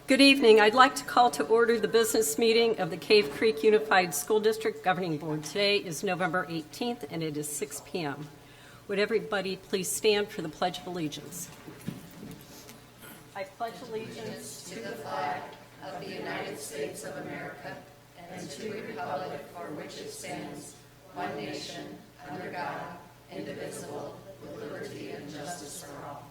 Good evening. I'd like to call to order the business meeting of the Cave Creek Unified School District Governing Board. Today is November 18th, and it is 6 p.m. Would everybody please stand for the Pledge of Allegiance? I pledge allegiance to the flag of the United States of America and to the republic for which it stands, one nation, under God, indivisible, with liberty and justice for all.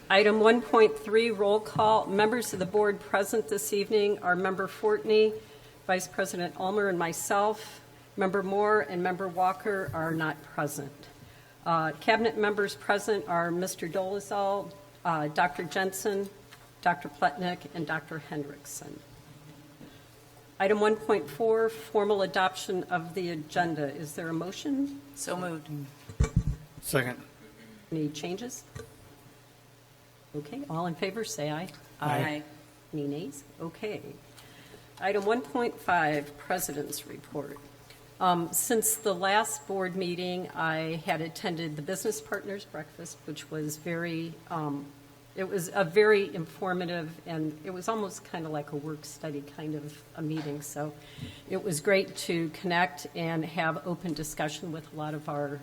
Item 1.3, roll call. Members of the board present this evening are Member Fortney, Vice President Ulmer, and myself. Member Moore and Member Walker are not present. Cabinet members present are Mr. Dolezal, Dr. Jensen, Dr. Pletnick, and Dr. Hendrickson. Item 1.4, formal adoption of the agenda. Is there a motion? So moved. Second. Any changes? Okay, all in favor, say aye. Aye. Any nays? Okay. Item 1.5, President's Report. Since the last board meeting, I had attended the Business Partners Breakfast, which was it was a very informative, and it was almost kind of like a work study kind of a meeting. So it was great to connect and have open discussion with a lot of our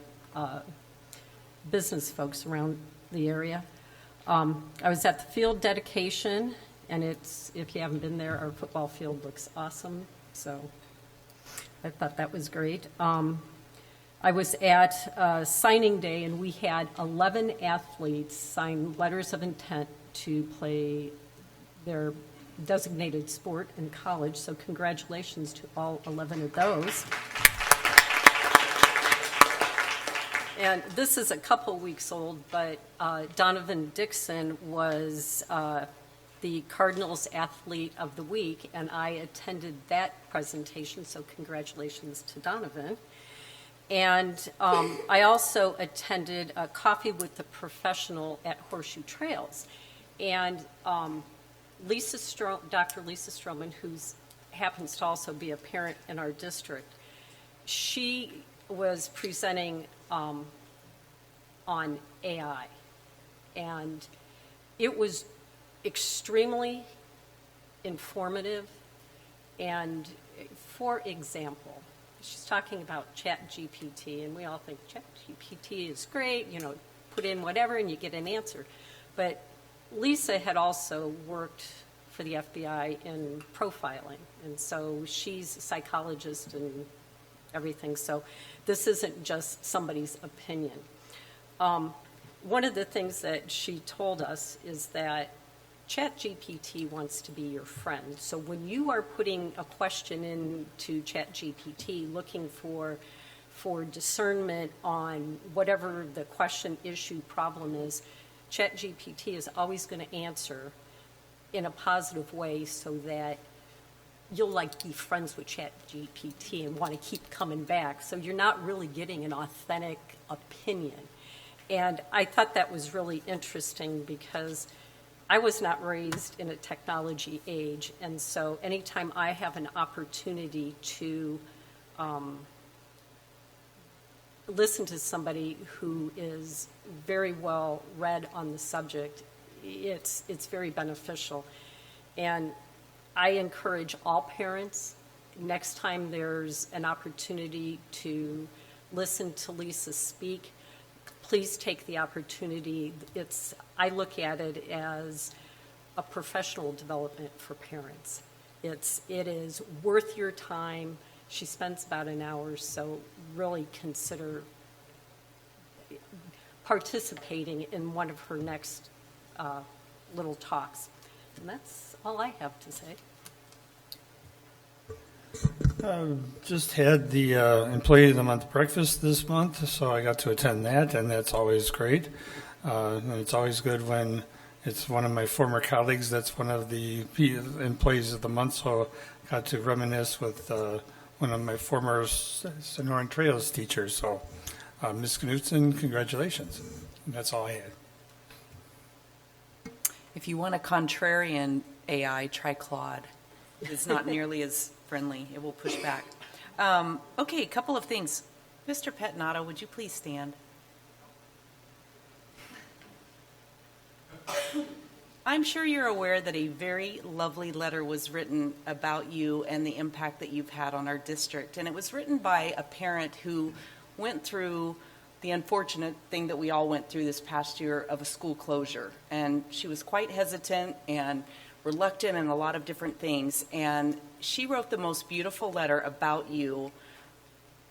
business folks around the area. I was at the field dedication, and if you haven't been there, our football field looks awesome. So I thought that was great. I was at signing day, and we had 11 athletes sign letters of intent to play their designated sport in college. So congratulations to all 11 of those. And this is a couple weeks old, but Donovan Dixon was the Cardinals Athlete of the Week, and I attended that presentation, so congratulations to Donovan. And I also attended a Coffee with the Professional at Horseshoe Trails. And Dr. Lisa Stroman, who happens to also be a parent in our district, she was presenting on AI. And it was extremely informative. And for example, she's talking about ChatGPT, and we all think ChatGPT is great, put in whatever and you get an answer. But Lisa had also worked for the FBI in profiling, and so she's a psychologist and everything. So this isn't just somebody's opinion. One of the things that she told us is that ChatGPT wants to be your friend. So when you are putting a question into ChatGPT looking for discernment on whatever the question, issue, problem is, ChatGPT is always going to answer in a positive way so that you'll be friends with ChatGPT and want to keep coming back. So you're not really getting an authentic opinion. And I thought that was really interesting because I was not raised in a technology age, and so anytime I have an opportunity to listen to somebody who is very well read on the subject, it's very beneficial. And I encourage all parents, next time there's an opportunity to listen to Lisa speak, please take the opportunity. I look at it as a professional development for parents. It is worth your time. She spends about an hour, so really consider participating in one of her next little talks. And that's all I have to say. Just had the Employee of the Month breakfast this month, so I got to attend that, and that's always great. And it's always good when it's one of my former colleagues that's one of the Employees of the Month, so I got to reminisce with one of my former Sonoran Trails teachers. So, Ms. Knutson, congratulations. And that's all I had. If you want a contrarian AI, try Claude. It's not nearly as friendly. It will push back. Okay, a couple of things. Mr. Pettinato, would you please stand? I'm sure you're aware that a very lovely letter was written about you and the impact that you've had on our district. And it was written by a parent who went through the unfortunate thing that we all went through this past year of a school closure. And she was quite hesitant and reluctant in a lot of different things. And she wrote the most beautiful letter about you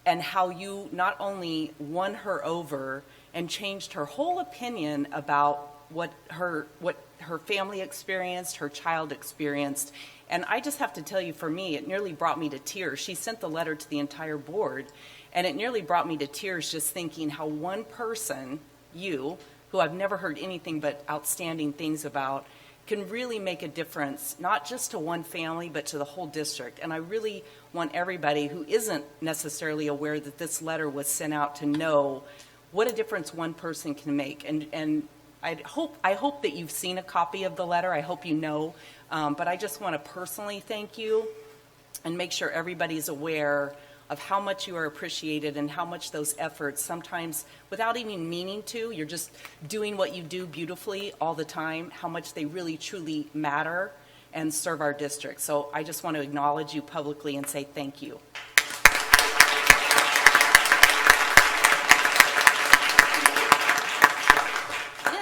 and how you not only won her over and changed her whole opinion about what her family experienced, her child experienced. And I just have to tell you, for me, it nearly brought me to tears. She sent the letter to the entire board, and it nearly brought me to tears just thinking how one person, you, who I've never heard anything but outstanding things about, can really make a difference, not just to one family, but to the whole district. And I really want everybody who isn't necessarily aware that this letter was sent out to know what a difference one person can make. And I hope that you've seen a copy of the letter. I hope you know. But I just want to personally thank you and make sure everybody's aware of how much you are appreciated and how much those efforts, sometimes without even meaning to, you're just doing what you do beautifully all the time, how much they really truly matter and serve our district. So I just want to acknowledge you publicly and say thank you.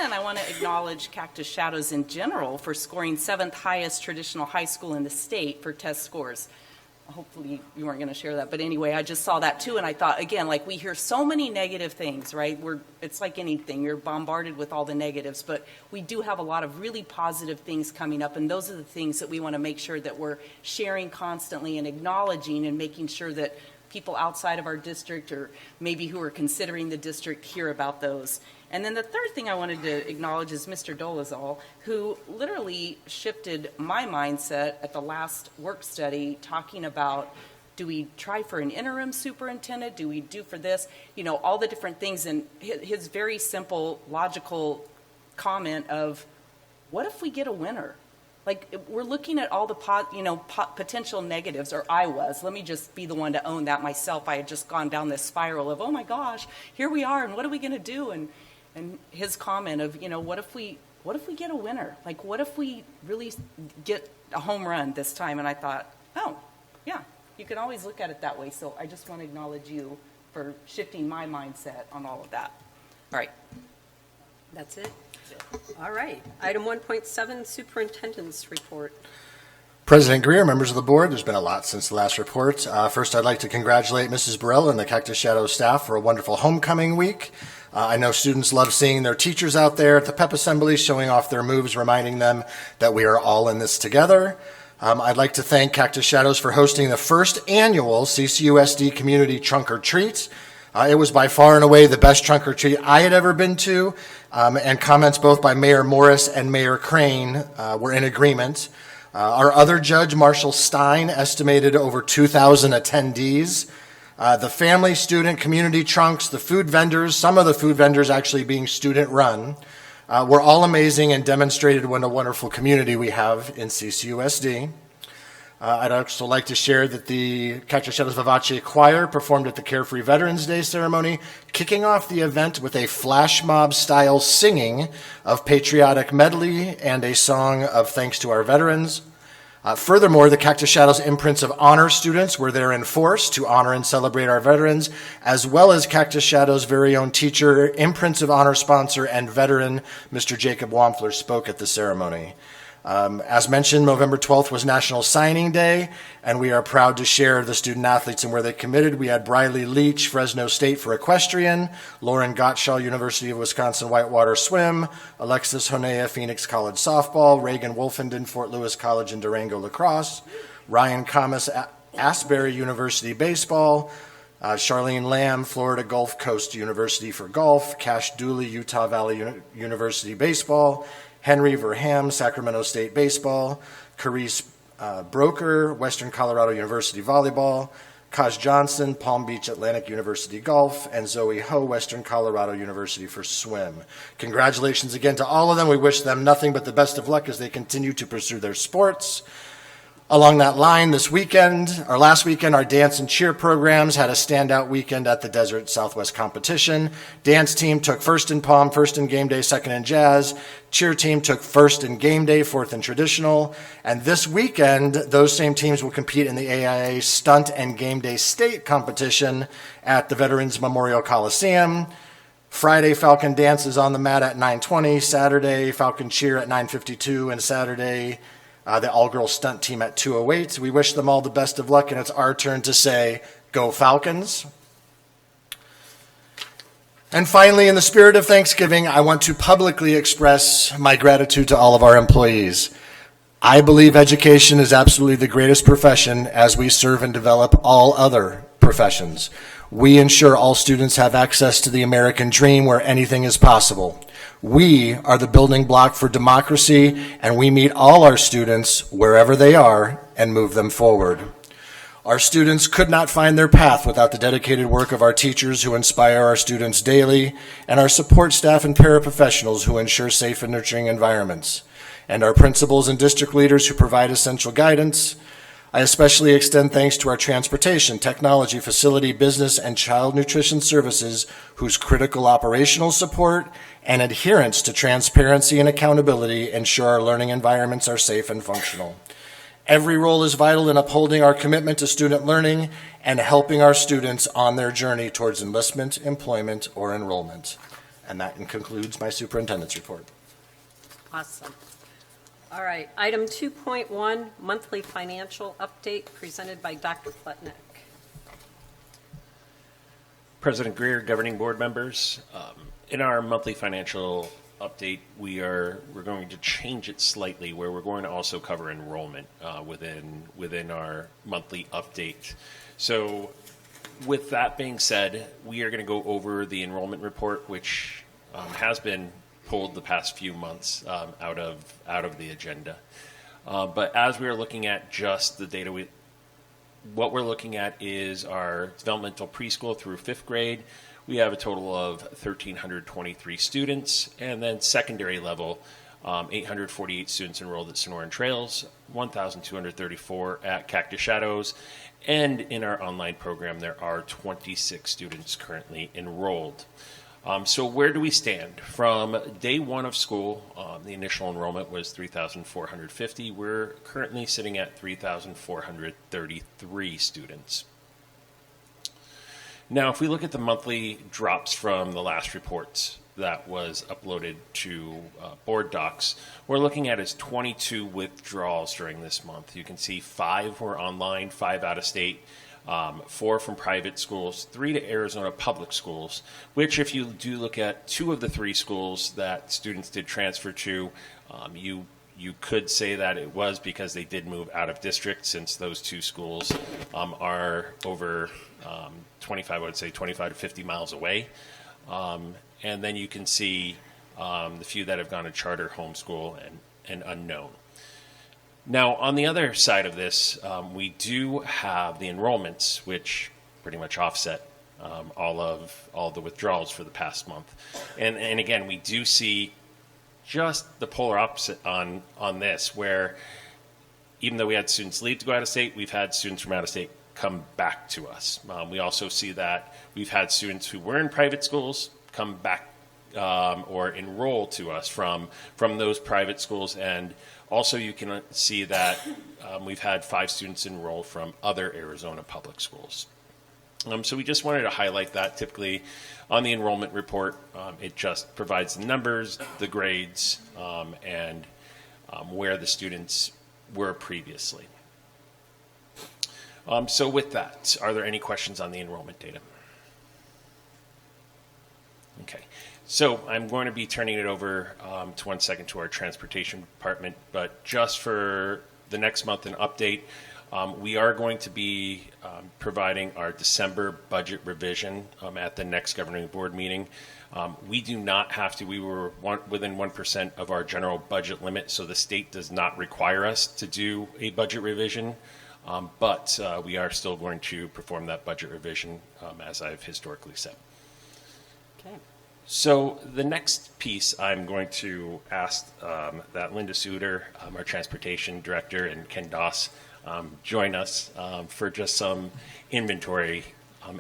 And I want to acknowledge Cactus Shadows in general for scoring 7th highest traditional high school in the state for test scores. Hopefully you weren't going to share that, but anyway, I just saw that too, and I thought, again, like, we hear so many negative things, right? It's like anything, you're bombarded with all the negatives, but we do have a lot of really positive things coming up, and those are the things that we want to make sure that we're sharing constantly and acknowledging and making sure that people outside of our district or maybe who are considering the district hear about those. And then the third thing I wanted to acknowledge is Mr. Dolezal, who literally shifted my mindset at the last work study, talking about, do we try for an interim superintendent? Do we do for this? You know, all the different things. And his very simple, logical comment of, what if we get a winner? Like, we're looking at all the potential negatives, or I was. Let me just be the one to own that myself. I had just gone down this spiral of, oh my gosh, here we are, and what are we going to do? And his comment of, what if we get a winner? Like, what if we really get a home run this time? And I thought, oh, yeah, you can always look at it that way. So I just want to acknowledge you for shifting my mindset on all of that. All right. That's it? All right. Item 1.7, Superintendent's Report. President Greer, members of the board, there's been a lot since the last report. First, I'd like to congratulate Mrs. Burrell and the Cactus Shadow staff for a wonderful homecoming week. I know students love seeing their teachers out there at the pep assembly, showing off their moves, reminding them that we are all in this together. I'd like to thank Cactus Shadows for hosting the first annual CCUSD Community Trunk or Treat. It was by far and away the best trunk or treat I had ever been to, and comments both by Mayor Morris and Mayor Crane were in agreement. Our other judge, Marshall Stein, estimated over 2,000 attendees. The family, student, community trunks, the food vendors, some of the food vendors actually being student-run, were all amazing and demonstrated what a wonderful community we have in CCUSD. I'd also like to share that the Cactus Shadows Vivace Choir performed at the Carefree Veterans Day ceremony, kicking off the event with a flash mob-style singing of patriotic medley and a song of thanks to our veterans. Furthermore, the Cactus Shadows imprints of honor students were there in force to honor and celebrate our veterans, as well as Cactus Shadows' very own teacher, imprints of honor sponsor, and veteran, Mr. Jacob Wampler, spoke at the ceremony. As mentioned, November 12th was National Signing Day, and we are proud to share the student athletes and where they committed. We had Briley Leach, Fresno State for equestrian, Lauren Gottschall, University of Wisconsin Whitewater swim, Alexis Honea, Phoenix College softball, Reagan Wolfenden, Fort Lewis College and Durango lacrosse, Ryan Camas, Asbury University baseball, Charlene Lamb, Florida Gulf Coast University for golf, Cash Dooley, Utah Valley University baseball, Henry Verham, Sacramento State baseball, Carice Broker, Western Colorado University volleyball, Kaj Johnson, Palm Beach Atlantic University golf, and Zoe Ho, Western Colorado University for swim. Congratulations again to all of them. We wish them nothing but the best of luck as they continue to pursue their sports. Along that line, last weekend, our dance and cheer programs had a standout weekend at the Desert Southwest competition. Dance team took first in Palm, first in game day, second in jazz. Cheer team took first in game day, fourth in traditional. And this weekend, those same teams will compete in the AIA stunt and game day state competition at the Veterans Memorial Coliseum. Friday, Falcon Dance is on the mat at 9:20. Saturday, Falcon Cheer at 9:52. And Saturday, the all-girls stunt team at 2:08. We wish them all the best of luck, and it's our turn to say, go Falcons. And finally, in the spirit of Thanksgiving, I want to publicly express my gratitude to all of our employees. I believe education is absolutely the greatest profession as we serve and develop all other professions. We ensure all students have access to the American dream where anything is possible. We are the building block for democracy, and we meet all our students wherever they are and move them forward. Our students could not find their path without the dedicated work of our teachers who inspire our students daily, and our support staff and paraprofessionals who ensure safe and nurturing environments, and our principals and district leaders who provide essential guidance. I especially extend thanks to our transportation, technology, facility, business, and child nutrition services whose critical operational support and adherence to transparency and accountability ensure our learning environments are safe and functional. Every role is vital in upholding our commitment to student learning and helping our students on their journey towards enlistment, employment, or enrollment. And that concludes my superintendent's report. Awesome. All right, item 2.1, monthly financial update presented by Dr. Plutnik. President Greer, governing board members, in our monthly financial update, we're going to change it slightly, where we're going to also cover enrollment within our monthly update. So, with that being said, we are going to go over the enrollment report, which has been pulled the past few months out of the agenda. But as we are looking at just the data, what we're looking at is our developmental preschool through 5th grade. We have a total of 1,323 students, and then secondary level, 848 students enrolled at Sonoran Trails, 1,234 at Cactus Shadows, and in our online program, there are 26 students currently enrolled. So where do we stand? From day one of school, the initial enrollment was 3,450. We're currently sitting at 3,433 students. Now, if we look at the monthly drops from the last reports that was uploaded to board docs, we're looking at is 22 withdrawals during this month. You can see 5 were online, 5 out of state, 4 from private schools, 3 to Arizona public schools, which if you do look at 2 of the 3 schools that students did transfer to, you could say that it was because they did move out of district, since those 2 schools are over 25 to 50 miles away. And then you can see the few that have gone to charter, homeschool, and unknown. Now, on the other side of this, we do have the enrollments, which pretty much offset all the withdrawals for the past month. And again, we do see just the polar opposite on this, where even though we had students leave to go out of state, we've had students from out of state come back to us. We also see that we've had students who were in private schools come back or enroll to us from those private schools. And also you can see that we've had 5 students enroll from other Arizona public schools. So we just wanted to highlight that. Typically on the enrollment report, it just provides the numbers, the grades, and where the students were previously. So with that, are there any questions on the enrollment data? Okay, so I'm going to be turning it over to 1 second to our transportation department, but just for the next month an update, we are going to be providing our December budget revision at the next governing board meeting. We do not have to. We were within 1% of our general budget limit, so the state does not require us to do a budget revision, but we are still going to perform that budget revision as I've historically said. Okay. So the next piece, I'm going to ask that Linda Suter, our transportation director, and Ken Doss, join us for just some inventory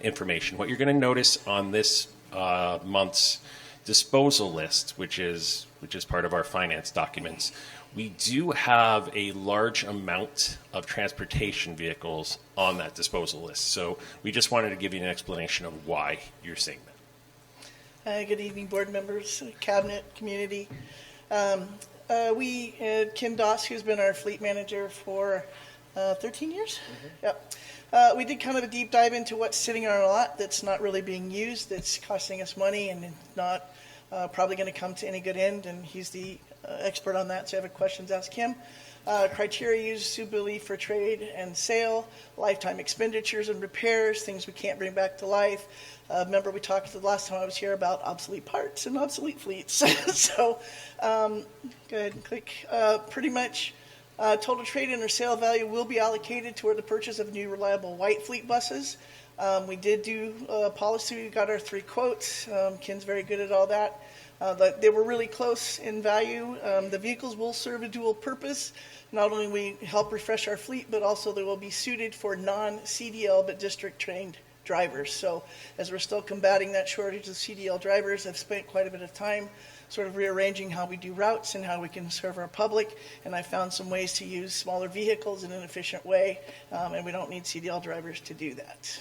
information. What you're going to notice on this month's disposal list, which is part of our finance documents, we do have a large amount of transportation vehicles on that disposal list. So we just wanted to give you an explanation of why you're seeing that. Good evening, board members, cabinet, community. We had Kim Doss, who's been our fleet manager for 13 years. Yep. We did kind of a deep dive into what's sitting on our lot that's not really being used, that's costing us money and not probably going to come to any good end, and he's the expert on that, so if you have questions, ask him. Criteria used suitably for trade and sale, lifetime expenditures and repairs, things we can't bring back to life. Remember, we talked the last time I was here about obsolete parts and obsolete fleets. So go ahead and click. Pretty much total trade-in or sale value will be allocated toward the purchase of new reliable white fleet buses. We did do a policy. We got our 3 quotes. Ken's very good at all that. But they were really close in value. The vehicles will serve a dual purpose. Not only will we help refresh our fleet, but also they will be suited for non-CDL but district-trained drivers. So as we're still combating that shortage of CDL drivers, I've spent quite a bit of time sort of rearranging how we do routes and how we can serve our public. And I found some ways to use smaller vehicles in an efficient way, and we don't need CDL drivers to do that.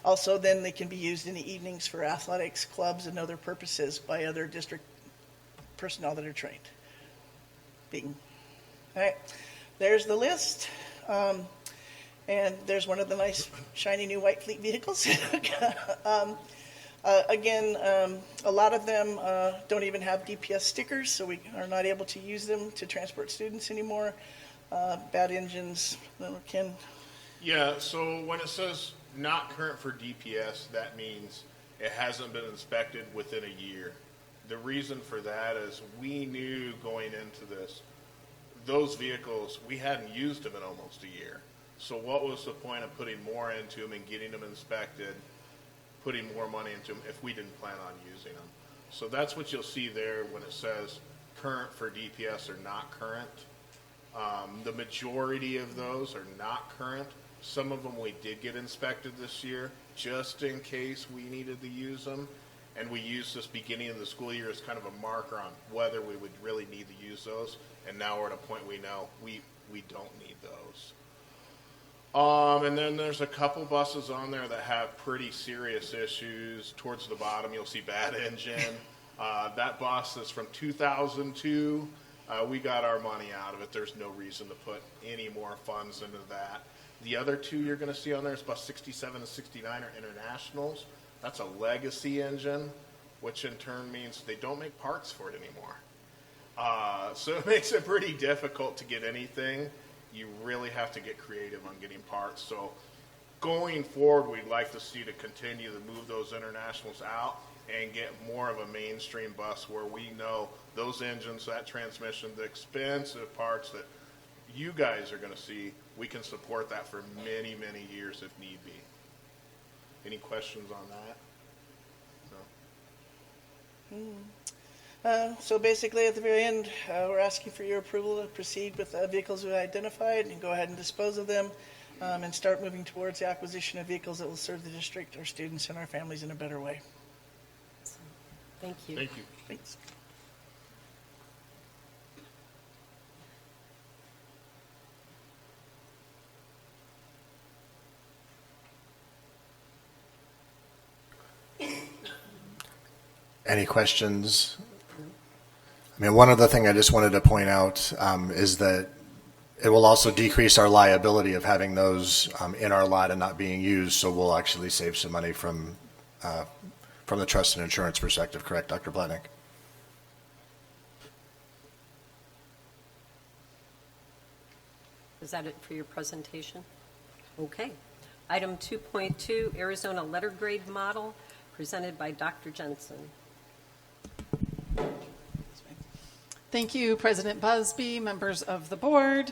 Also, then they can be used in the evenings for athletics, clubs, and other purposes by other district personnel that are trained. Bing. All right, there's the list. And there's one of the nice, shiny new white fleet vehicles. Again, a lot of them don't even have DPS stickers, so we are not able to use them to transport students anymore. Bad engines. Ken? Yeah, so when it says not current for DPS, that means it hasn't been inspected within a year. The reason for that is we knew going into this, those vehicles, we hadn't used them in almost a year. So what was the point of putting more into them and getting them inspected, putting more money into them if we didn't plan on using them? So that's what you'll see there when it says current for DPS or not current. The majority of those are not current. Some of them we did get inspected this year just in case we needed to use them. And we used this beginning of the school year as kind of a marker on whether we would really need to use those. And now we're at a point we know we don't need those. And then there's a couple buses on there that have pretty serious issues. Towards the bottom, you'll see bad engine. That bus is from 2002. We got our money out of it. There's no reason to put any more funds into that. The other 2 you're going to see on there is bus 67 and 69 are internationals. That's a legacy engine, which in turn means they don't make parts for it anymore. So it makes it pretty difficult to get anything. You really have to get creative on getting parts. So going forward, we'd like to see to continue to move those internationals out and get more of a mainstream bus where we know those engines, that transmission, the expensive parts that you guys are going to see, we can support that for many, many years if need be. Any questions on that? No? So basically, at the very end, we're asking for your approval to proceed with the vehicles we identified and go ahead and dispose of them and start moving towards the acquisition of vehicles that will serve the district, our students, and our families in a better way. Thank you. Thank you. Thanks. Any questions? I mean, one other thing I just wanted to point out is that it will also decrease our liability of having those in our lot and not being used, so we'll actually save some money from the trust and insurance perspective, correct, Dr. Blatnick? Is that it for your presentation? Okay. Item 2.2, Arizona letter grade model, presented by Dr. Jensen. Thank you, President Busby, members of the board.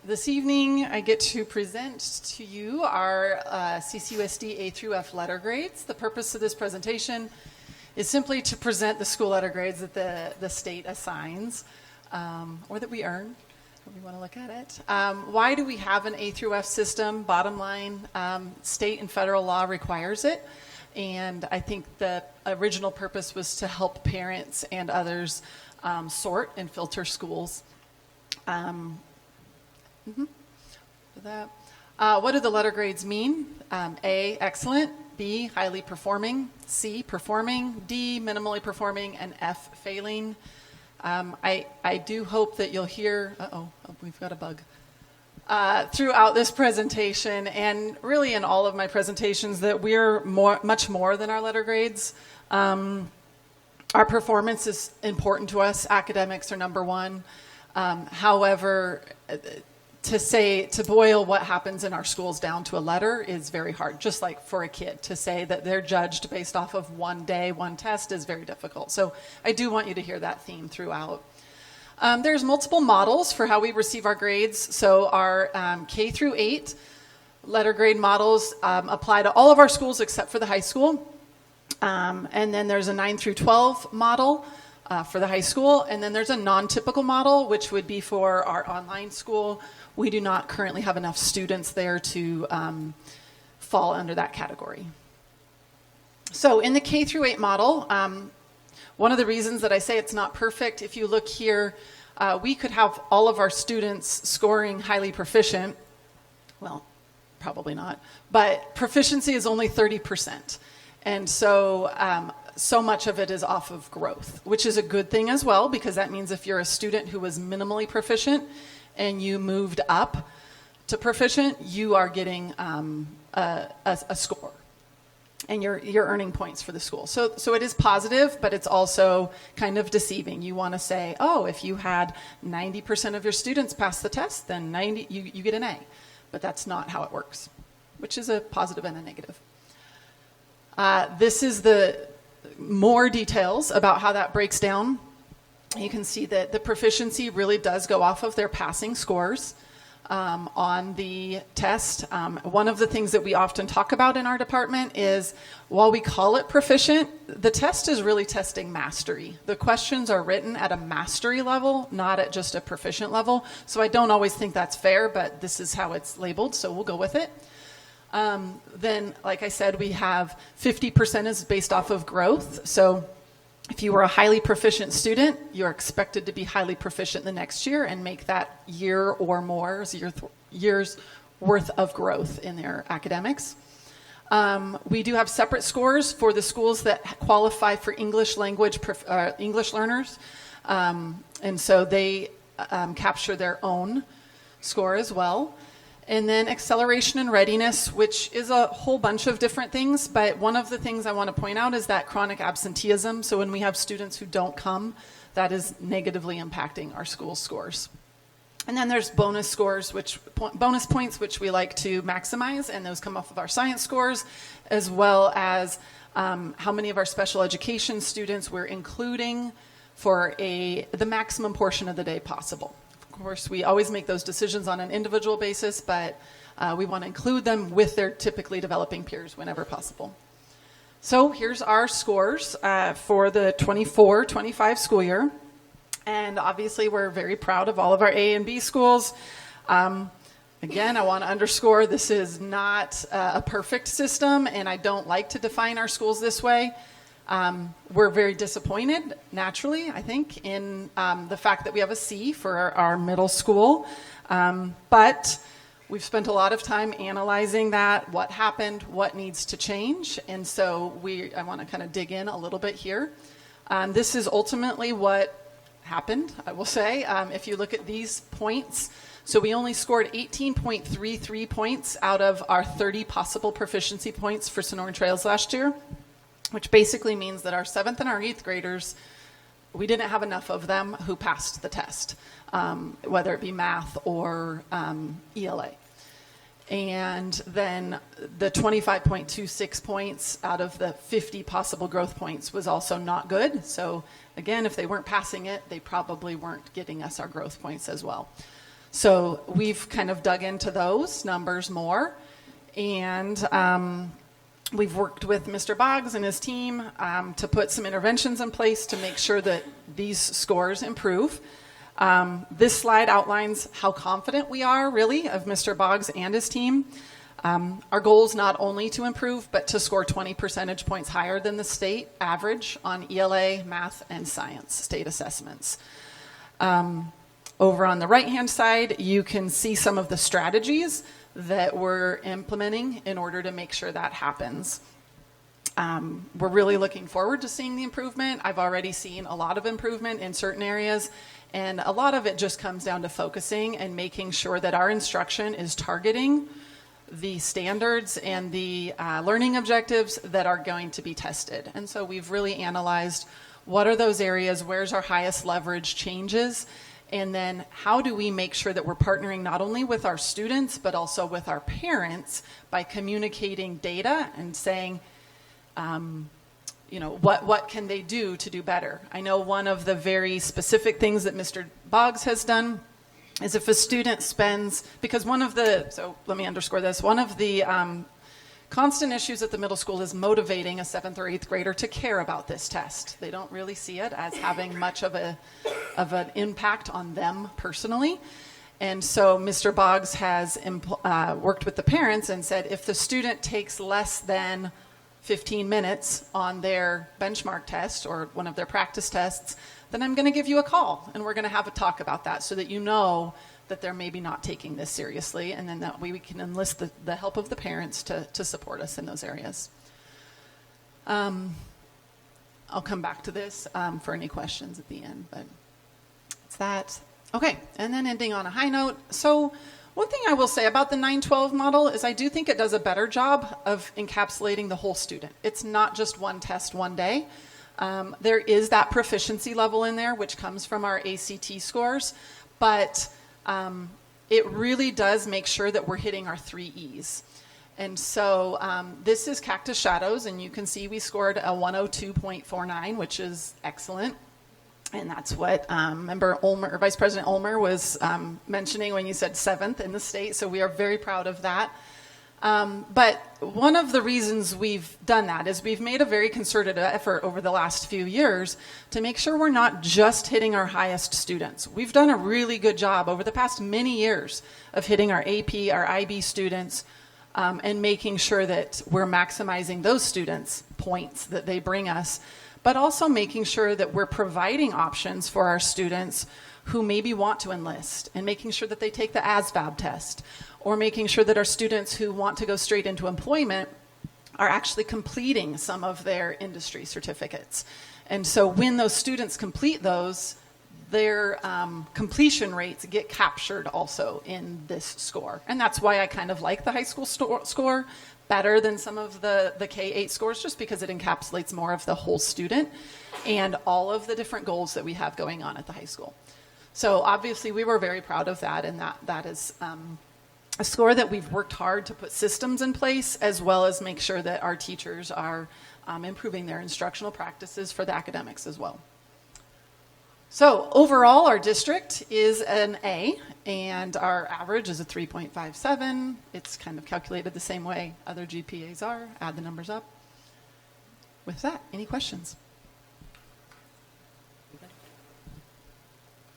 This evening, I get to present to you our CCUSD A through F letter grades. The purpose of this presentation is simply to present the school letter grades that the state assigns or that we earn. We want to look at it. Why do we have an A through F system? Bottom line, state and federal law requires it. And I think the original purpose was to help parents and others sort and filter schools. What do the letter grades mean? A, excellent. B, highly performing. C, performing. D, minimally performing. And F, failing. I do hope that you'll hear, we've got a bug, throughout this presentation and really in all of my presentations that we're much more than our letter grades. Our performance is important to us. Academics are number one. However, to boil what happens in our schools down to a letter is very hard. Just like for a kid, to say that they're judged based off of one day, one test is very difficult. So I do want you to hear that theme throughout. There's multiple models for how we receive our grades. So our K through 8 letter grade models apply to all of our schools except for the high school. And then there's a 9 through 12 model for the high school. And then there's a non-typical model, which would be for our online school. We do not currently have enough students there to fall under that category. So in the K through 8 model, one of the reasons that I say it's not perfect, if you look here, we could have all of our students scoring highly proficient. Well, probably not. But proficiency is only 30%. And so so much of it is off of growth, which is a good thing as well, because that means if you're a student who was minimally proficient and you moved up to proficient, you are getting a score. And you're earning points for the school. So it is positive, but it's also kind of deceiving. You want to say, oh, if you had 90% of your students pass the test, then you get an A. But that's not how it works, which is a positive and a negative. This is the more details about how that breaks down. You can see that the proficiency really does go off of their passing scores on the test. One of the things that we often talk about in our department is, while we call it proficient, the test is really testing mastery. The questions are written at a mastery level, not at just a proficient level. So I don't always think that's fair, but this is how it's labeled, so we'll go with it. Then, like I said, we have 50% is based off of growth. So if you were a highly proficient student, you're expected to be highly proficient the next year and make that year or more, years worth of growth in their academics. We do have separate scores for the schools that qualify for English language, English learners. And so they capture their own score as well. And then acceleration and readiness, which is a whole bunch of different things. But one of the things I want to point out is that chronic absenteeism. So when we have students who don't come, that is negatively impacting our school scores. And then there's bonus scores, bonus points, which we like to maximize. And those come off of our science scores, as well as how many of our special education students we're including for the maximum portion of the day possible. Of course, we always make those decisions on an individual basis, but we want to include them with their typically developing peers whenever possible. So here's our scores for the 24-25 school year. And obviously, we're very proud of all of our A and B schools. Again, I want to underscore this is not a perfect system, and I don't like to define our schools this way. We're very disappointed, naturally, I think, in the fact that we have a C for our middle school. But we've spent a lot of time analyzing that, what happened, what needs to change. And so I want to kind of dig in a little bit here. This is ultimately what happened, I will say. If you look at these points, so we only scored 18.33 points out of our 30 possible proficiency points for Sonoran Trails last year, which basically means that our 7th and our 8th graders, we didn't have enough of them who passed the test, whether it be math or ELA. And then the 25.26 points out of the 50 possible growth points was also not good. So again, if they weren't passing it, they probably weren't getting us our growth points as well. So we've kind of dug into those numbers more, and we've worked with Mr. Boggs and his team to put some interventions in place to make sure that these scores improve. This slide outlines how confident we are, really, of Mr. Boggs and his team. Our goal is not only to improve, but to score 20 percentage points higher than the state average on ELA, math, and science state assessments. Over on the right-hand side, you can see some of the strategies that we're implementing in order to make sure that happens. We're really looking forward to seeing the improvement. I've already seen a lot of improvement in certain areas, and a lot of it just comes down to focusing and making sure that our instruction is targeting the standards and the learning objectives that are going to be tested. And so we've really analyzed what are those areas, where's our highest leverage changes, and then how do we make sure that we're partnering not only with our students, but also with our parents by communicating data and saying, what can they do to do better? I know one of the very specific things that Mr. Boggs has done is if a student spends, because so let me underscore this, one of the constant issues at the middle school is motivating a 7th or 8th grader to care about this test. They don't really see it as having much of an impact on them personally. And so Mr. Boggs has worked with the parents and said, if the student takes less than 15 minutes on their benchmark test or one of their practice tests, then I'm going to give you a call and we're going to have a talk about that so that you know that they're maybe not taking this seriously, and then that way we can enlist the help of the parents to support us in those areas. I'll come back to this for any questions at the end, but it's that. Okay, and then ending on a high note. So one thing I will say about the 9-12 model is I do think it does a better job of encapsulating the whole student. It's not just one test one day. There is that proficiency level in there, which comes from our ACT scores, but it really does make sure that we're hitting our 3 E's. And so this is Cactus Shadows, and you can see we scored a 102.49, which is excellent. And that's what Member Ulmer, or Vice President Ulmer was mentioning when you said 7th in the state, so we are very proud of that. But one of the reasons we've done that is we've made a very concerted effort over the last few years to make sure we're not just hitting our highest students. We've done a really good job over the past many years of hitting our AP, our IB students, and making sure that we're maximizing those students' points that they bring us, but also making sure that we're providing options for our students who maybe want to enlist, and making sure that they take the ASVAB test, or making sure that our students who want to go straight into employment are actually completing some of their industry certificates. And so when those students complete those, their completion rates get captured also in this score. And that's why I kind of like the high school score better than some of the K-8 scores, just because it encapsulates more of the whole student and all of the different goals that we have going on at the high school. So obviously we were very proud of that, and that is a score that we've worked hard to put systems in place, as well as make sure that our teachers are improving their instructional practices for the academics as well. So overall, our district is an A, and our average is a 3.57. It's kind of calculated the same way other GPAs are. Add the numbers up. With that, any questions?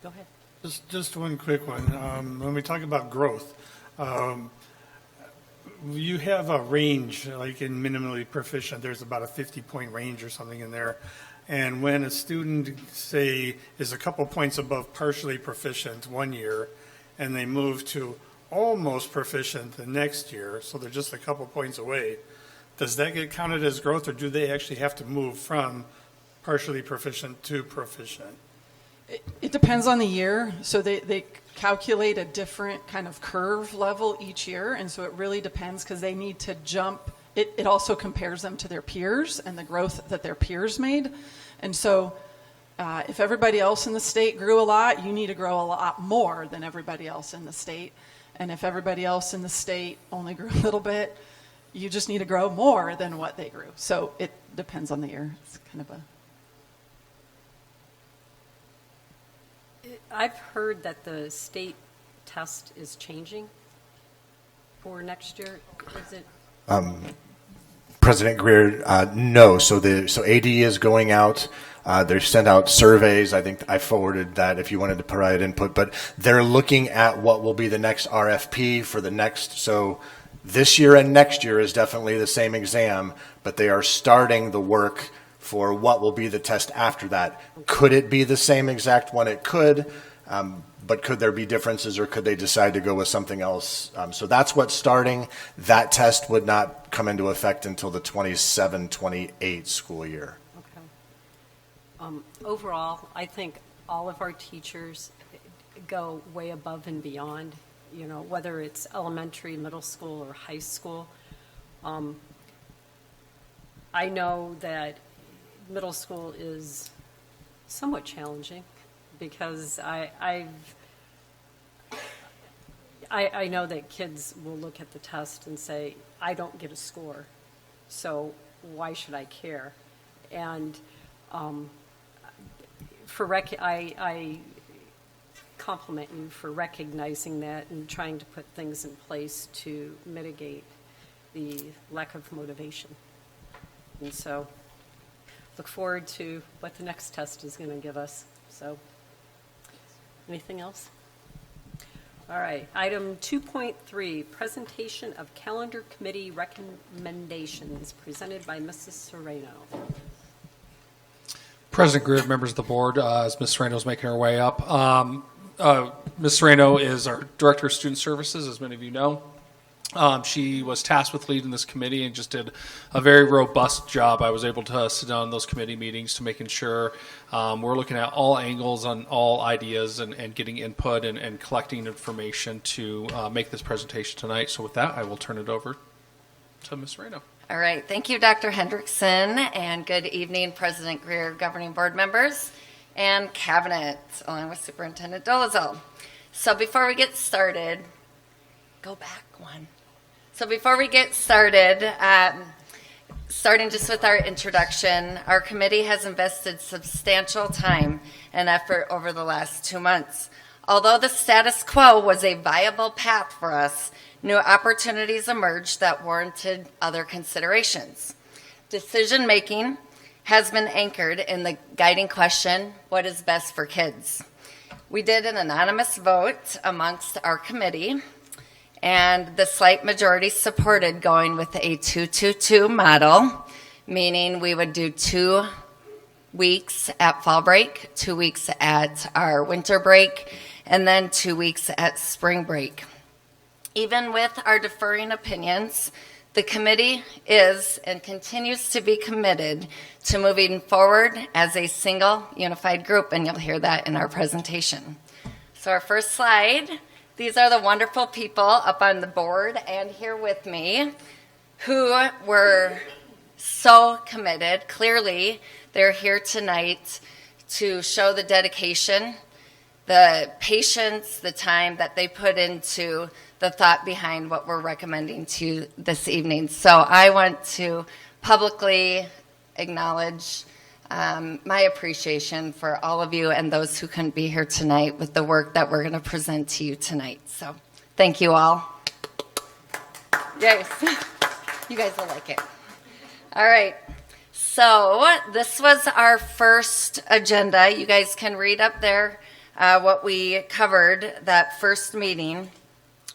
Go ahead. Just one quick one. When we talk about growth, you have a range, like in minimally proficient, there's about a 50-point range or something in there. And when a student, say, is a couple points above partially proficient one year, and they move to almost proficient the next year, so they're just a couple points away, does that get counted as growth, or do they actually have to move from partially proficient to proficient? It depends on the year. So they calculate a different kind of curve level each year, and so it really depends because they need to jump. It also compares them to their peers and the growth that their peers made. And so if everybody else in the state grew a lot, you need to grow a lot more than everybody else in the state. And if everybody else in the state only grew a little bit, you just need to grow more than what they grew. So it depends on the year. It's kind of a... I've heard that the state test is changing for next year. Is it? President Greer, no. So AD is going out They sent out surveys. I think I forwarded that if you wanted to provide input. But they're looking at what will be the next RFP for the next. So this year and next year is definitely the same exam, but they are starting the work for what will be the test after that. Could it be the same exact one? It could, but could there be differences, or could they decide to go with something else? So that's what's starting. That test would not come into effect until the 27-28 school year. Okay. Overall, I think all of our teachers go way above and beyond, you know, whether it's elementary, middle school, or high school. I know that middle school is somewhat challenging because I know that kids will look at the test and say, I don't get a score, so why should I care? And I compliment you for recognizing that and trying to put things in place to mitigate the lack of motivation. And so look forward to what the next test is going to give us. So anything else? All right. Item 2.3, presentation of calendar committee recommendations presented by Mrs. Serrano. President Greer, members of the board, as Ms. Serrano is making her way up. Ms. Serrano is our Director of Student Services, as many of you know. She was tasked with leading this committee and just did a very robust job. I was able to sit down in those committee meetings to making sure we're looking at all angles on all ideas and getting input and collecting information to make this presentation tonight. So with that, I will turn it over to Ms. Serrano. All right. Thank you, Dr. Hendrickson, and good evening, President Greer, governing board members, and cabinet, along with Superintendent Dolezal. So before we get started, go back one. So before we get started, starting just with our introduction, our committee has invested substantial time and effort over the last 2 months. Although the status quo was a viable path for us, new opportunities emerged that warranted other considerations. Decision-making has been anchored in the guiding question, what is best for kids? We did an anonymous vote amongst our committee, and the slight majority supported going with a 2-2-2 model, meaning we would do 2 weeks at fall break, 2 weeks at our winter break, and then 2 weeks at spring break. Even with our differing opinions, the committee is and continues to be committed to moving forward as a single unified group, and you'll hear that in our presentation. So our first slide, these are the wonderful people up on the board and here with me who were so committed. Clearly, they're here tonight to show the dedication, the patience, the time that they put into the thought behind what we're recommending to you this evening. So I want to publicly acknowledge my appreciation for all of you and those who couldn't be here tonight with the work that we're going to present to you tonight. So thank you all. Yes, you guys will like it. All right. So this was our first agenda. You guys can read up there what we covered that first meeting.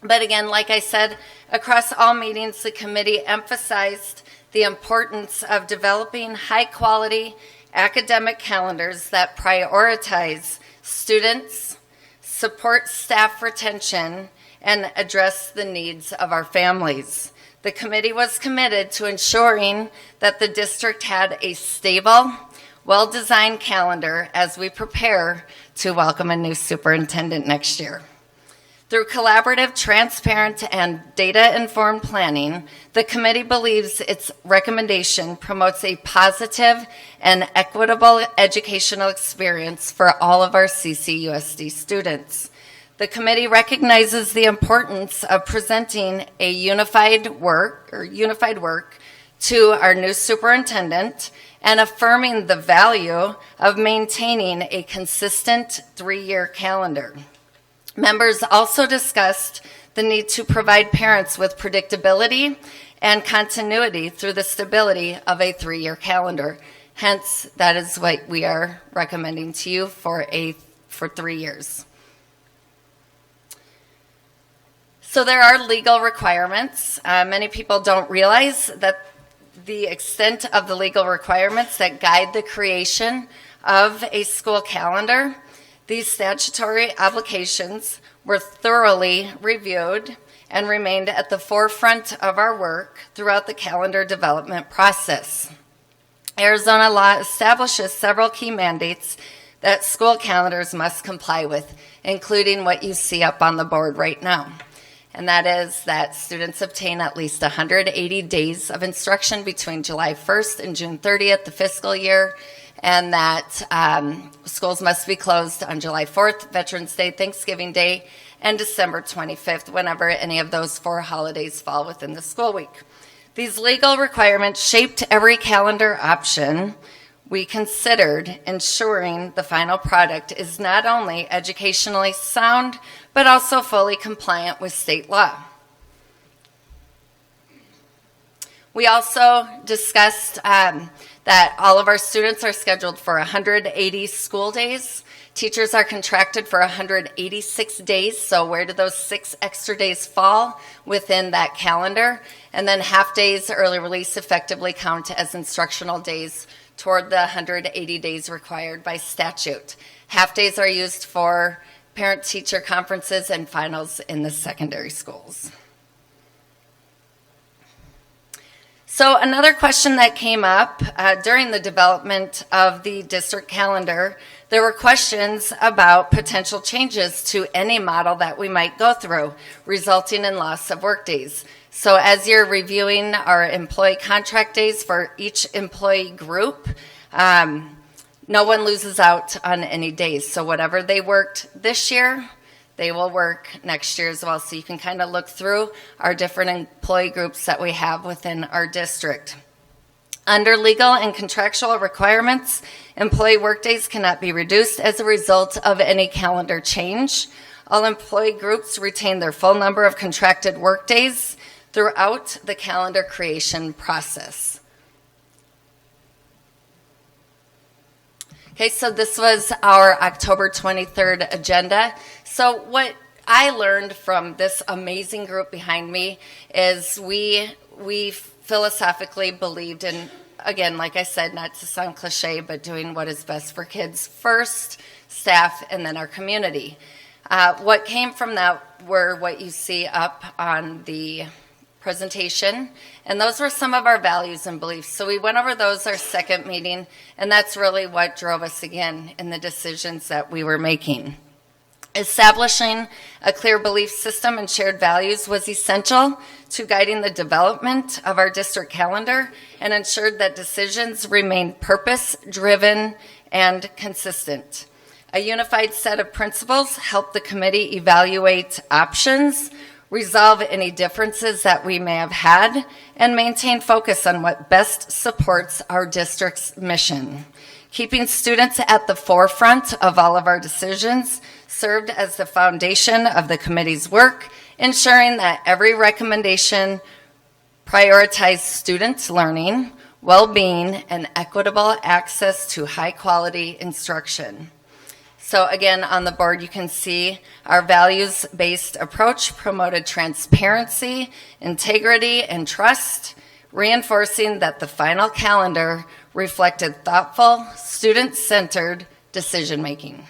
But again, like I said, across all meetings, the committee emphasized the importance of developing high-quality academic calendars that prioritize students, support staff retention, and address the needs of our families. The committee was committed to ensuring that the district had a stable, well-designed calendar as we prepare to welcome a new superintendent next year. Through collaborative, transparent, and data-informed planning, the committee believes its recommendation promotes a positive and equitable educational experience for all of our CCUSD students. The committee recognizes the importance of presenting a unified work to our new superintendent and affirming the value of maintaining a consistent 3-year calendar. Members also discussed the need to provide parents with predictability and continuity through the stability of a 3-year calendar, Hence, that is what we are recommending to you for 3 years. So there are legal requirements. Many people don't realize that the extent of the legal requirements that guide the creation of a school calendar. These statutory obligations were thoroughly reviewed and remained at the forefront of our work throughout the calendar development process. Arizona law establishes several key mandates that school calendars must comply with, including what you see up on the board right now. And that is that students obtain at least 180 days of instruction between July 1st and June 30th, the fiscal year, and that schools must be closed on July 4th, Veterans Day, Thanksgiving Day, and December 25th, whenever any of those 4 holidays fall within the school week. These legal requirements shaped every calendar option we considered, ensuring the final product is not only educationally sound, but also fully compliant with state law. We also discussed that all of our students are scheduled for 180 school days. Teachers are contracted for 186 days, so where do those 6 extra days fall within that calendar? And then half days early release effectively count as instructional days toward the 180 days required by statute. Half days are used for parent-teacher conferences and finals in the secondary schools. So another question that came up during the development of the district calendar, there were questions about potential changes to any model that we might go through, resulting in loss of work days. So as you're reviewing our employee contract days for each employee group, no one loses out on any days. So whatever they worked this year, they will work next year as well. So you can kind of look through our different employee groups that we have within our district. Under legal and contractual requirements, employee workdays cannot be reduced as a result of any calendar change. All employee groups retain their full number of contracted workdays throughout the calendar creation process. Okay, so this was our October 23rd agenda. So what I learned from this amazing group behind me is we philosophically believed in, again, like I said, not to sound cliche, but doing what is best for kids first, staff, and then our community. What came from that were what you see up on the presentation, and those were some of our values and beliefs. So we went over those our second meeting, and that's really what drove us again in the decisions that we were making. Establishing a clear belief system and shared values was essential to guiding the development of our district calendar and ensured that decisions remained purpose-driven and consistent. A unified set of principles helped the committee evaluate options, resolve any differences that we may have had, and maintain focus on what best supports our district's mission. Keeping students at the forefront of all of our decisions served as the foundation of the committee's work, ensuring that every recommendation prioritized students' learning, well-being, and equitable access to high-quality instruction. So again, on the board, you can see our values-based approach promoted transparency, integrity, and trust, reinforcing that the final calendar reflected thoughtful, student-centered decision-making.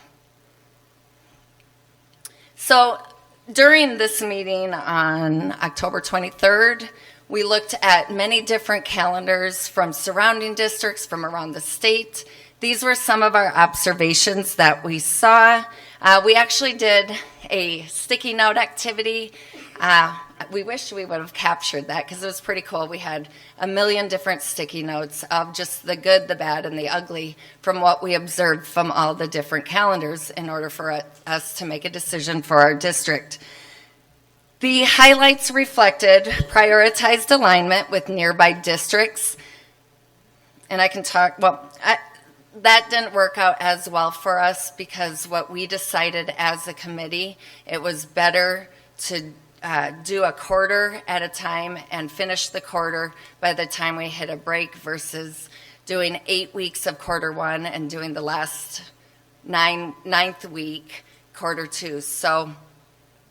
So during this meeting on October 23rd, we looked at many different calendars from surrounding districts from around the state. These were some of our observations that we saw. We actually did a sticky note activity. We wish we would have captured that because it was pretty cool. We had 1 million different sticky notes of just the good, the bad, and the ugly from what we observed from all the different calendars in order for us to make a decision for our district. The highlights reflected prioritized alignment with nearby districts. And I can talk, that didn't work out as well for us because what we decided as a committee, it was better to do a quarter at a time and finish the quarter by the time we hit a break versus doing 8 weeks of quarter one and doing the last ninth week, quarter two. So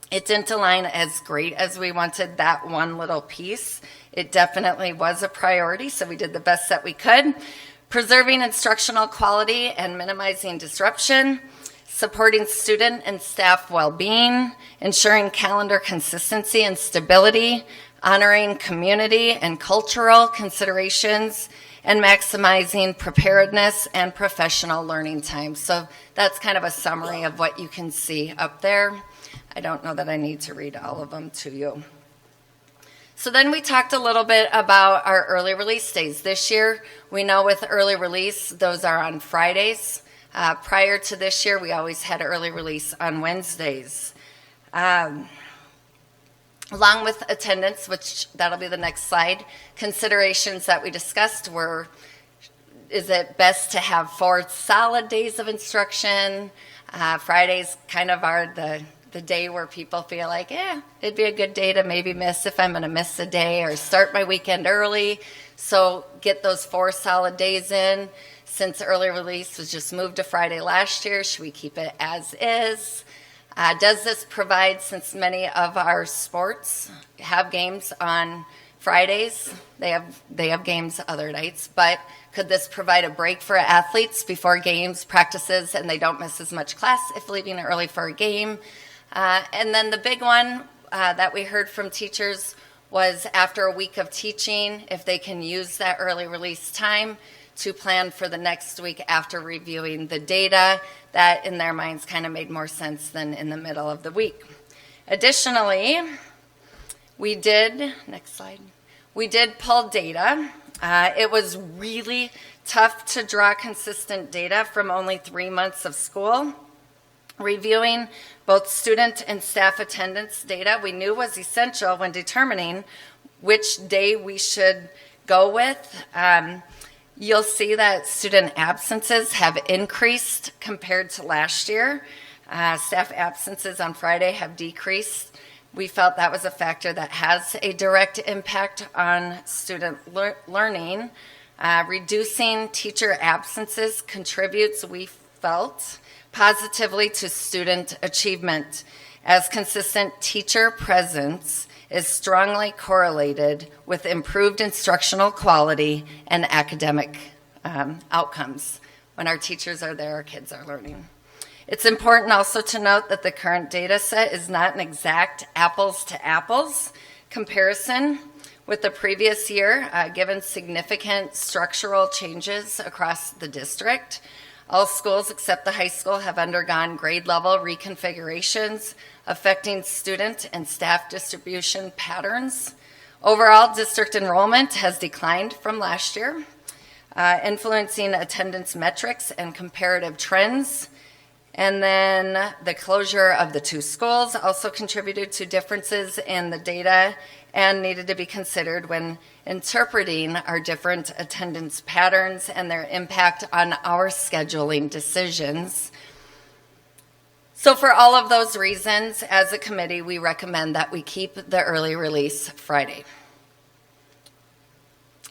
it didn't align as great as we wanted, that one little piece. It definitely was a priority, so we did the best that we could. Preserving instructional quality and minimizing disruption, supporting student and staff well-being, ensuring calendar consistency and stability, honoring community and cultural considerations, and maximizing preparedness and professional learning time. So that's kind of a summary of what you can see up there. I don't know that I need to read all of them to you. So then we talked a little bit about our early release days. This year, we know with early release, those are on Fridays. Prior to this year, we always had early release on Wednesdays. Along with attendance, which that'll be the next slide, considerations that we discussed were, is it best to have 4 solid days of instruction? Fridays kind of are the day where people feel like, it'd be a good day to maybe miss if I'm going to miss a day, or start my weekend early. So get those 4 solid days in. Since early release was just moved to Friday last year, should we keep it as is? Does this provide, since many of our sports have games on Fridays, they have games other nights, but could this provide a break for athletes before games, practices, and they don't miss as much class if leaving early for a game? And then the big one that we heard from teachers was, after a week of teaching, if they can use that early release time to plan for the next week after reviewing the data. That in their minds kind of made more sense than in the middle of the week. Additionally, we did pull data. It was really tough to draw consistent data from only 3 months of school. Reviewing both student and staff attendance data we knew was essential when determining which day we should go with. You'll see that student absences have increased compared to last year. Staff absences on Friday have decreased. We felt that was a factor that has a direct impact on student learning. Reducing teacher absences contributes, we felt, positively to student achievement, as consistent teacher presence is strongly correlated with improved instructional quality and academic outcomes. When our teachers are there, our kids are learning. It's important also to note that the current data set is not an exact apples to apples comparison with the previous year, given significant structural changes across the district. All schools except the high school have undergone grade level reconfigurations affecting student and staff distribution patterns. Overall, district enrollment has declined from last year, influencing attendance metrics and comparative trends. And then the closure of the 2 schools also contributed to differences in the data and needed to be considered when interpreting our different attendance patterns and their impact on our scheduling decisions. So for all of those reasons, as a committee, we recommend that we keep the early release Friday.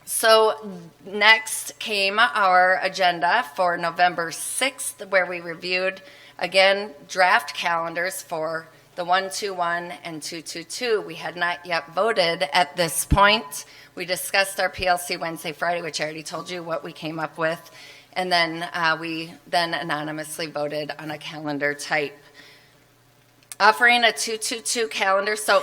So next came our agenda for November 6th, where we reviewed, again, draft calendars for the 121 and 222. We had not yet voted at this point. We discussed our PLC Wednesday, Friday, which I already told you what we came up with. And then we then anonymously voted on a calendar type. Offering a 222 calendar. So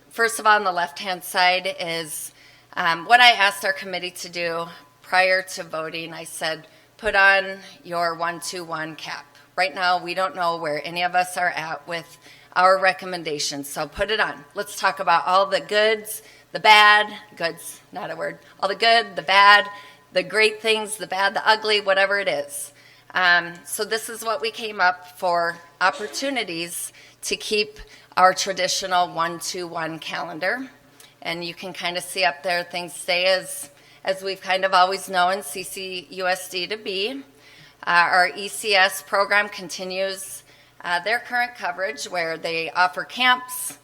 first of all, on the left-hand side is what I asked our committee to do prior to voting. I said, put on your 121 cap. Right now, we don't know where any of us are at with our recommendations. So put it on. Let's talk about all the goods, the bad, goods, not a word, all the good, the bad, the great things, the bad, the ugly, whatever it is. So this is what we came up for opportunities to keep our traditional 121 calendar. And you can kind of see up there, things stay as we've kind of always known CCUSD to be. Our ECS program continues their current coverage, where they offer camps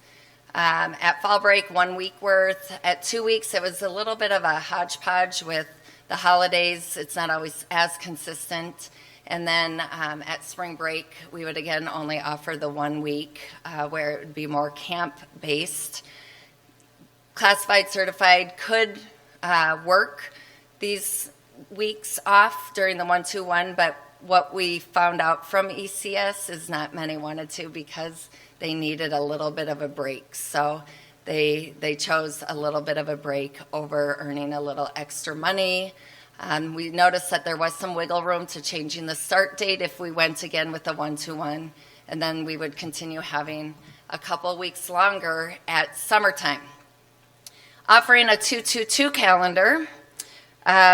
at fall break, 1 week worth. At 2 weeks, it was a little bit of a hodgepodge with The holidays, it's not always as consistent. And then at spring break, we would again only offer the 1 week where it would be more camp-based. Classified, certified could work these weeks off during the 1-2-1, but what we found out from ECS is not many wanted to because they needed a little bit of a break. So they chose a little bit of a break over earning a little extra money. We noticed that there was some wiggle room to changing the start date if we went again with the 1-2-1, and then we would continue having a couple weeks longer at summertime. Offering a 2-2-2 calendar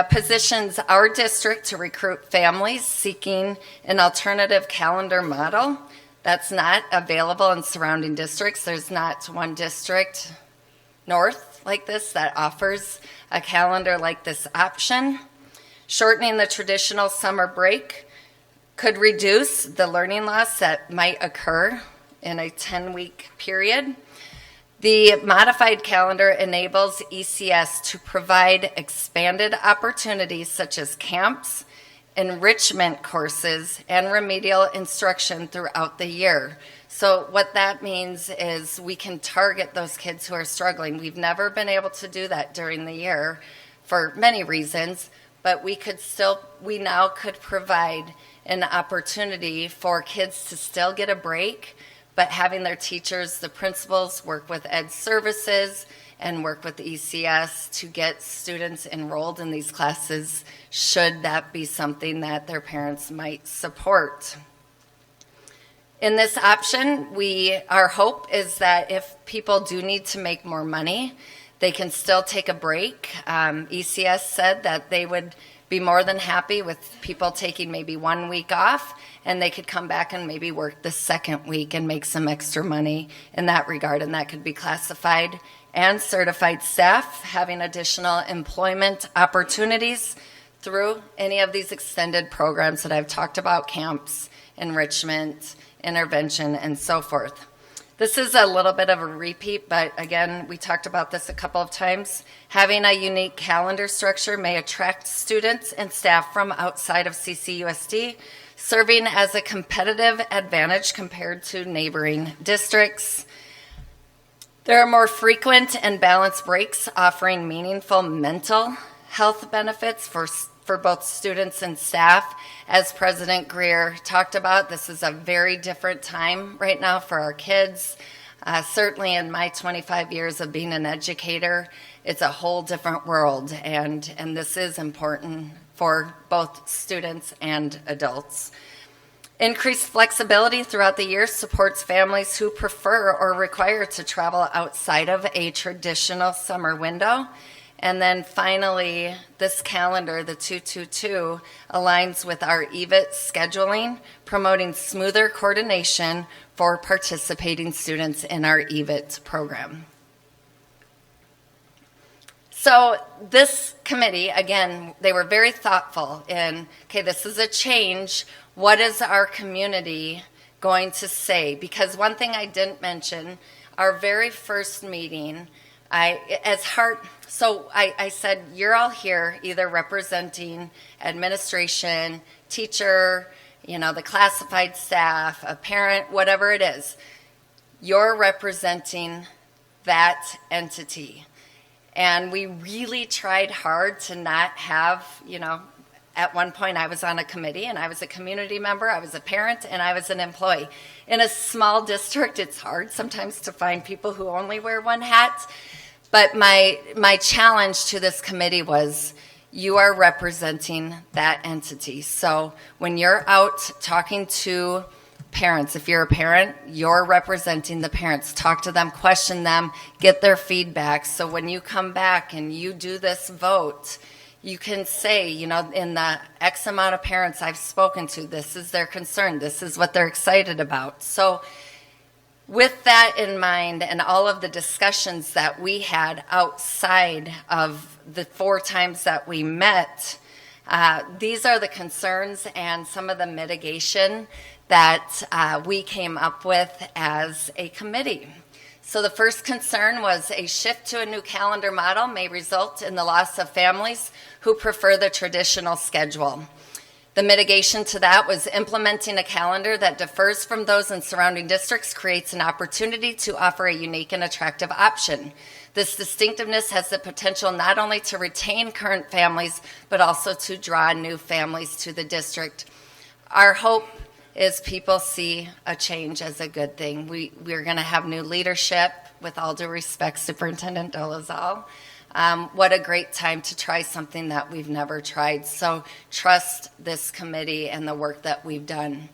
positions our district to recruit families seeking an alternative calendar model that's not available in surrounding districts. There's not one district north like this that offers a calendar like this option. Shortening the traditional summer break could reduce the learning loss that might occur in a 10-week period. The modified calendar enables ECS to provide expanded opportunities such as camps, enrichment courses, and remedial instruction throughout the year. So what that means is we can target those kids who are struggling. We've never been able to do that during the year for many reasons, but we now could provide an opportunity for kids to still get a break, but having their teachers, the principals, work with Ed Services and work with ECS to get students enrolled in these classes, should that be something that their parents might support. In this option, our hope is that if people do need to make more money, they can still take a break. ECS said that they would be more than happy with people taking maybe 1 week off, and they could come back and maybe work the second week and make some extra money in that regard. And that could be classified and certified staff having additional employment opportunities through any of these extended programs that I've talked about: camps, enrichment, intervention, and so forth. This is a little bit of a repeat, but again, we talked about this a couple of times. Having a unique calendar structure may attract students and staff from outside of CCUSD, serving as a competitive advantage compared to neighboring districts. There are more frequent and balanced breaks, offering meaningful mental health benefits for both students and staff. As President Greer talked about, this is a very different time right now for our kids. Certainly in my 25 years of being an educator, it's a whole different world, and this is important for both students and adults. Increased flexibility throughout the year supports families who prefer or require to travel outside of a traditional summer window. And then finally, this calendar, the 2-2-2, aligns with our EVIT scheduling, promoting smoother coordination for participating students in our EVIT program. So this committee, again, they were very thoughtful in, okay, this is a change. What is our community going to say? Because one thing I didn't mention, our very first meeting, I said, you're all here either representing administration, teacher, the classified staff, a parent, whatever it is. You're representing that entity. And we really tried hard to not have, at one point I was on a committee and I was a community member, I was a parent, and I was an employee. In a small district, it's hard sometimes to find people who only wear one hat. But my challenge to this committee was, you are representing that entity. So when you're out talking to parents, if you're a parent, you're representing the parents. Talk to them, question them, get their feedback. So when you come back and you do this vote, you can say, in the X amount of parents I've spoken to, this is their concern, this is what they're excited about. So with that in mind, and all of the discussions that we had outside of the 4 times that we met, these are the concerns and some of the mitigation that we came up with as a committee. So the first concern was a shift to a new calendar model may result in the loss of families who prefer the traditional schedule. The mitigation to that was implementing a calendar that differs from those in surrounding districts creates an opportunity to offer a unique and attractive option. This distinctiveness has the potential not only to retain current families, but also to draw new families to the district. Our hope is people see a change as a good thing. We're going to have new leadership, with all due respect, Superintendent Dolezal. What a great time to try something that we've never tried. So trust this committee and the work that we've done.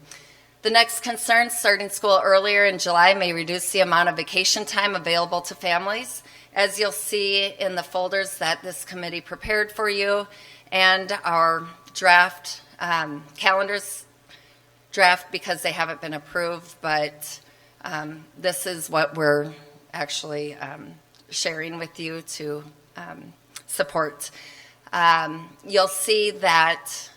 The next concern, starting school earlier in July may reduce the amount of vacation time available to families. As you'll see in the folders that this committee prepared for you and our draft calendars, draft because they haven't been approved, but this is what we're actually sharing with you to support. You'll see that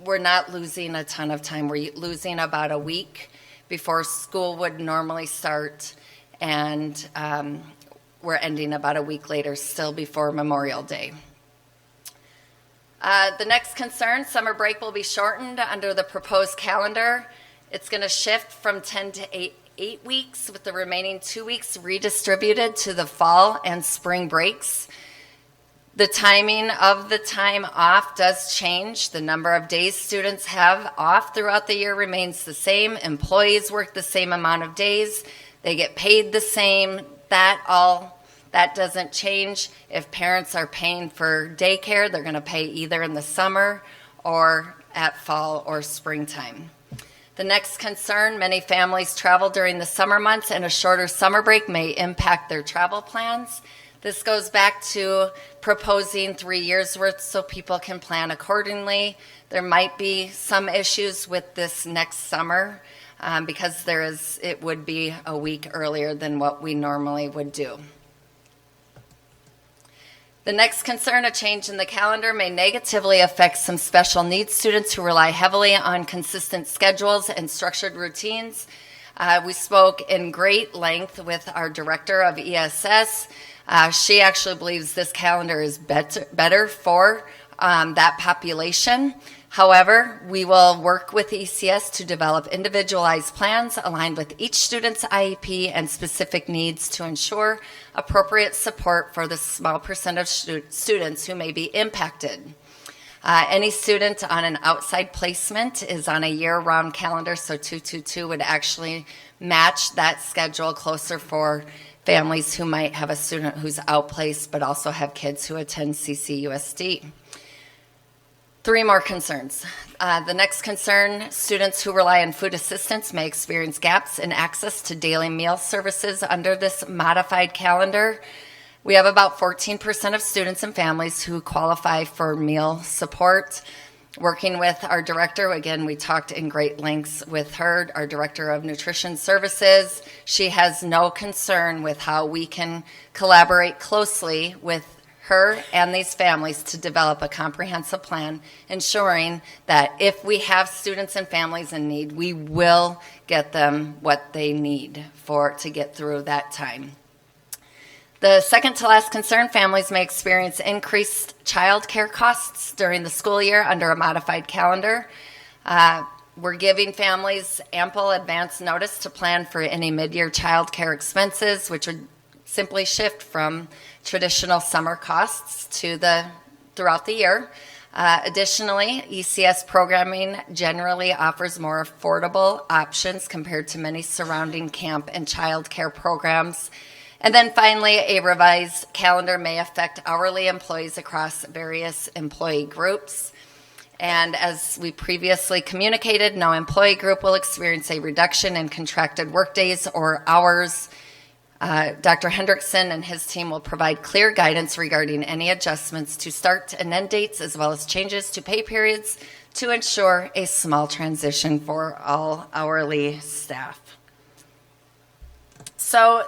we're not losing a ton of time. We're losing about a week before school would normally start, and we're ending about a week later, still before Memorial Day. The next concern, summer break will be shortened under the proposed calendar. It's going to shift from 10 to 8 weeks, with the remaining 2 weeks redistributed to the fall and spring breaks. The timing of the time off does change. The number of days students have off throughout the year remains the same. Employees work the same amount of days. They get paid the same. That doesn't change. If parents are paying for daycare, they're going to pay either in the summer or at fall or springtime. The next concern, many families travel during the summer months, and a shorter summer break may impact their travel plans. This goes back to proposing 3 years worth so people can plan accordingly. There might be some issues with this next summer because it would be a week earlier than what we normally would do. The next concern, a change in the calendar may negatively affect some special needs students who rely heavily on consistent schedules and structured routines. We spoke in great length with our director of ESS. She actually believes this calendar is better for that population. However, we will work with ECS to develop individualized plans aligned with each student's IEP and specific needs to ensure appropriate support for the small percent of students who may be impacted. Any student on an outside placement is on a year-round calendar, so 222 would actually match that schedule closer for families who might have a student who's outplaced but also have kids who attend CCUSD. 3 more concerns. The next concern, students who rely on food assistance may experience gaps in access to daily meal services under this modified calendar. We have about 14% of students and families who qualify for meal support. Working with our director, again, we talked in great lengths with her, our director of nutrition services. She has no concern with how we can collaborate closely with her and these families to develop a comprehensive plan, ensuring that if we have students and families in need, we will get them what they need to get through that time. The second to last concern, families may experience increased child care costs during the school year under a modified calendar. We're giving families ample advance notice to plan for any mid-year child care expenses, which would simply shift from traditional summer costs to throughout the year. Additionally, ECS programming generally offers more affordable options compared to many surrounding camp and child care programs. And then finally, a revised calendar may affect hourly employees across various employee groups. And as we previously communicated, no employee group will experience a reduction in contracted workdays or hours. Dr. Hendrickson and his team will provide clear guidance regarding any adjustments to start and end dates, as well as changes to pay periods to ensure a small transition for all hourly staff. So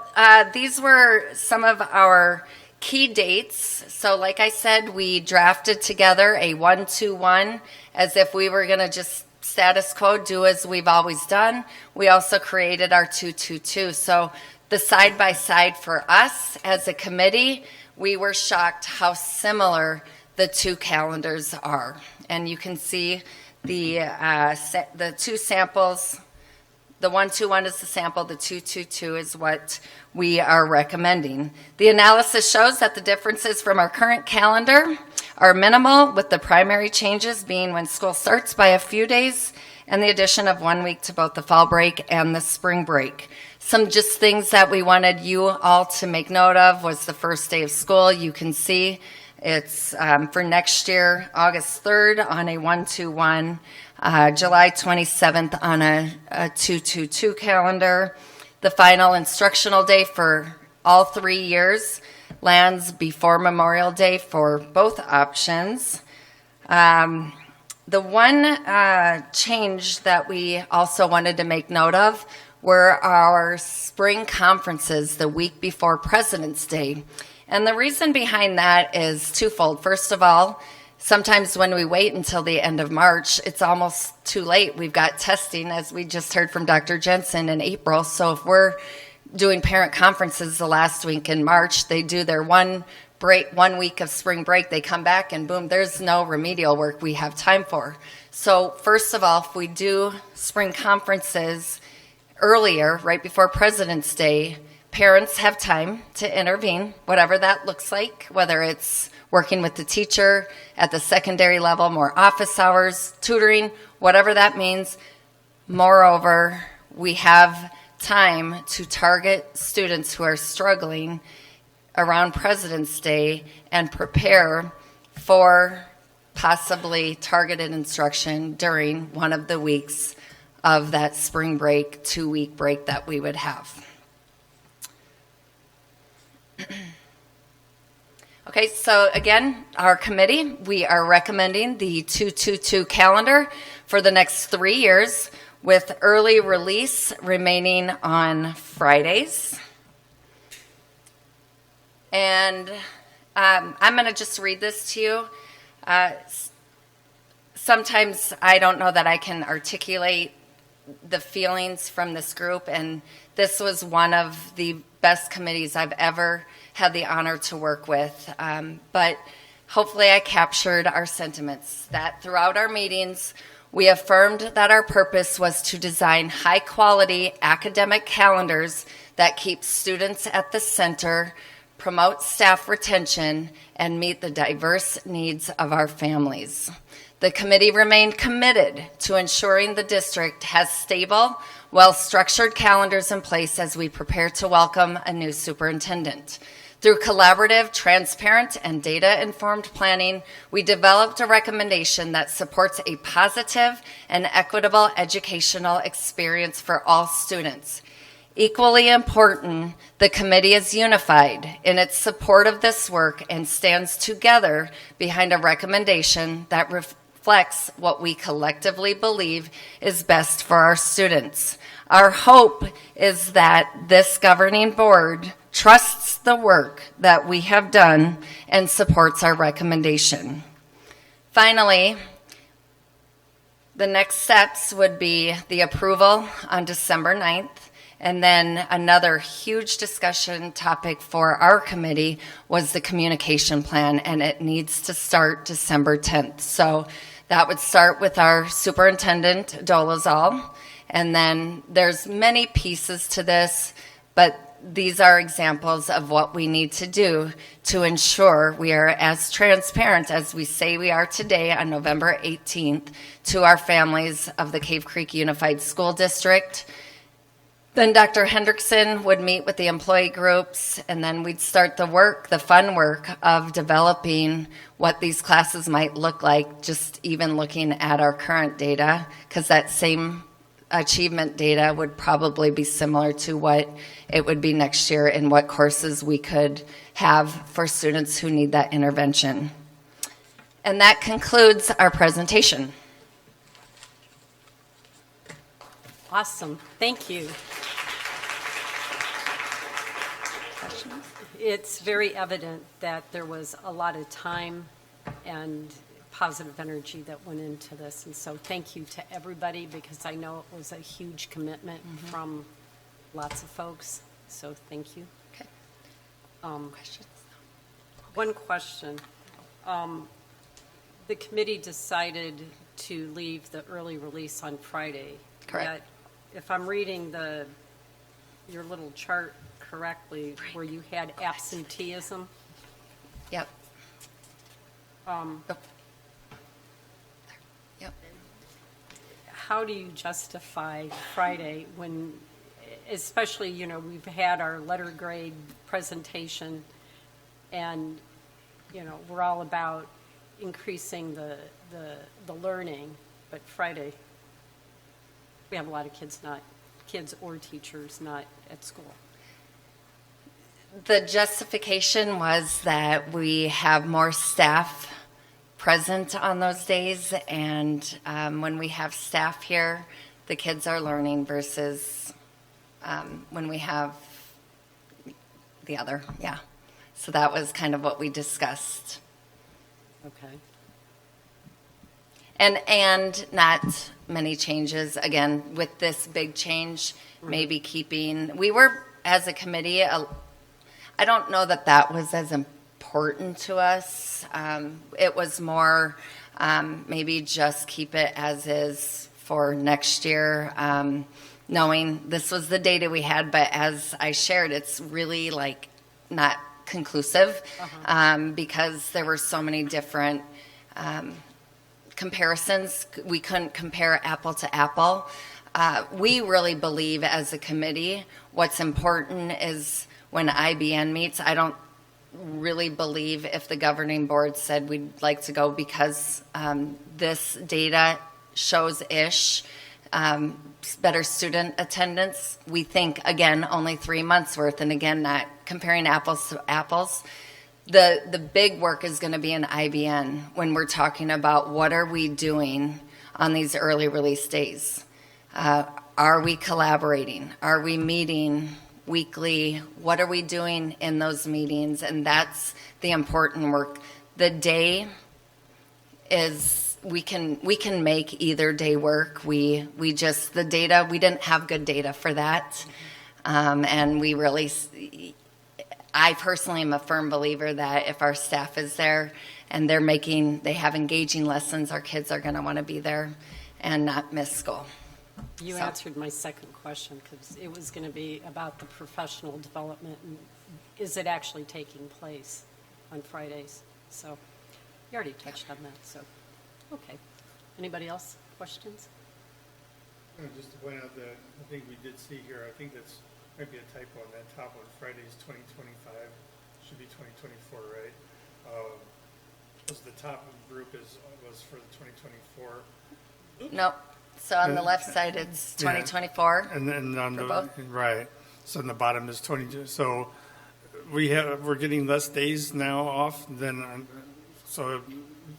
these were some of our key dates. So like I said, we drafted together a 1-2-1 as if we were going to just status quo, do as we've always done. We also created our 2-2-2. So The side-by-side for us as a committee, we were shocked how similar the two calendars are. And you can see the two samples. The 121 is the sample, the 222 is what we are recommending. The analysis shows that the differences from our current calendar are minimal, with the primary changes being when school starts by a few days and the addition of 1 week to both the fall break and the spring break. Some just things that we wanted you all to make note of was the first day of school. You can see it's for next year, August 3rd on a 121. July 27th on a 222 calendar. The final instructional day for all 3 years lands before Memorial Day for both options. The one change that we also wanted to make note of were our spring conferences the week before President's Day. And the reason behind that is twofold. First of all, sometimes when we wait until the end of March, it's almost too late. We've got testing, as we just heard from Dr. Jensen, in April. So if we're doing parent conferences the last week in March, they do their 1 week of spring break, they come back and boom, there's no remedial work we have time for. So first of all, if we do spring conferences earlier, right before President's Day, parents have time to intervene, whatever that looks like, whether it's working with the teacher at the secondary level, more office hours, tutoring, whatever that means. Moreover, we have time to target students who are struggling around President's Day and prepare for possibly targeted instruction during one of the weeks of that spring break, 2-week break that we would have. Okay, so again, our committee, we are recommending the 222 calendar for the next 3 years, with early release remaining on Fridays. And I'm going to just read this to you. Sometimes I don't know that I can articulate the feelings from this group, and this was one of the best committees I've ever had the honor to work with. But hopefully I captured our sentiments, that throughout our meetings, we affirmed that our purpose was to design high-quality academic calendars that keep students at the center, promote staff retention, and meet the diverse needs of our families. The committee remained committed to ensuring the district has stable, well-structured calendars in place as we prepare to welcome a new superintendent. Through collaborative, transparent, and data-informed planning, we developed a recommendation that supports a positive and equitable educational experience for all students. Equally important, the committee is unified in its support of this work and stands together behind a recommendation that reflects what we collectively believe is best for our students. Our hope is that this governing board trusts the work that we have done and supports our recommendation. Finally, the next steps would be the approval on December 9th, and then another huge discussion topic for our committee was the communication plan, and it needs to start December 10th. So that would start with our superintendent, Dolezal, and then there's many pieces to this, but these are examples of what we need to do to ensure we are as transparent as we say we are today on November 18th to our families of the Cave Creek Unified School District. Then Dr. Hendrickson would meet with the employee groups, and then we'd start the work, the fun work of developing what these classes might look like, just even looking at our current data, because that same achievement data would probably be similar to what it would be next year and what courses we could have for students who need that intervention. And that concludes our presentation. Awesome. Thank you. It's very evident that there was a lot of time and positive energy that went into this. And so thank you to everybody, because I know it was a huge commitment from lots of folks. so thank you. Okay. Questions? One question. The committee decided to leave the early release on Friday. Correct. Yet, if I'm reading your little chart correctly, where you had absenteeism, Yep. Yep. how do you justify Friday when, especially, we've had our letter grade presentation and, we're all about increasing the learning, but Friday, we have a lot of kids or teachers not at school. The justification was that we have more staff present on those days, and when we have staff here, the kids are learning versus when we have the other, yeah. So that was kind of what we discussed. Okay. And not many changes, again, with this big change, maybe we were, as a committee, I don't know that was as important to us. It was more maybe just keep it as is for next year, knowing this was the data we had, but as I shared, it's really not conclusive because there were so many different comparisons. We couldn't compare apple to apple. We really believe as a committee what's important is when IBN meets, I don't really believe if the governing board said we'd like to go because this data shows better student attendance. We think, again, only 3 months worth, and again, not comparing apples to apples. The big work is going to be in IBN when we're talking about what are we doing on these early release days. Are we collaborating? Are we meeting weekly? What are we doing in those meetings? And that's the important work. The day is we can make either day work. We just the data, we didn't have good data for that, and we really. I personally am a firm believer that if our staff is there and they have engaging lessons, our kids are going to want to be there and not miss school. You answered my second question because it was going to be about the professional development and is it actually taking place on Fridays? So you already touched on that, so, okay. Anybody else? Questions? Just to point out that I think we did see here, I think that's might be a typo on that top one. Friday's 2025, should be 2024, right? Was the top group was for the 2024? No. So on the left side, it's 2024. And then on For the both? right, so on the bottom is 22. So we're getting less days now off than so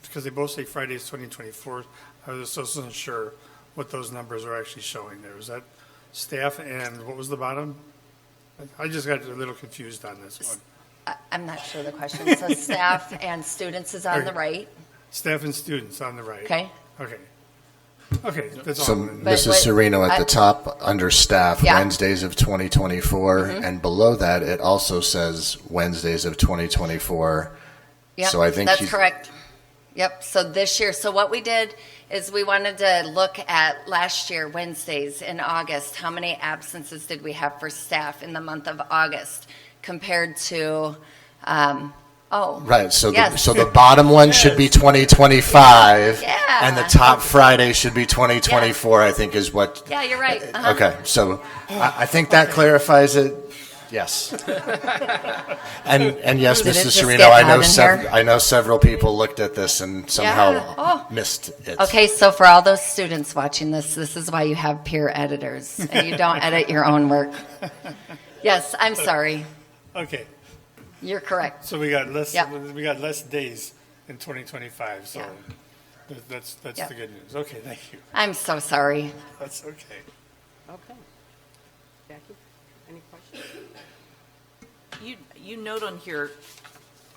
because they both say Friday is 2024. I was wasn't sure what those numbers are actually showing there. Was that staff and what was the bottom? I just got a little confused on this one. I'm not sure the question. So staff and students is on the right. Staff and students on the right. Okay. Okay, that's all. So But Mrs. what- Sereno at the top under staff, Yeah. Wednesdays of 2024, and below that it also says Wednesdays of 2024. Yep, So I think that's you- correct. Yep. So this year, so what we did is we wanted to look at last year, Wednesdays in August. How many absences did we have for staff in the month of August compared to, Right. So Yes. the bottom one should be 2025, Yeah. and the top Friday should be 2024. I think is what. yeah, you're right. Uh-huh. Okay. So I think that clarifies it. Yes. And yes, Did it Mrs. just Sereno, get hot in here? I know several people looked at this and somehow Yeah. Oh. missed it. Okay, so for all those students watching this is why you have peer editors and you don't edit your own work. Yes, I'm sorry. Okay, You're correct. so we got less. Yep. We got less days in 2025. So Yeah. that's Yep. the good news. Okay, thank you. I'm so sorry. That's okay. Okay. Jackie, any questions? You note on here,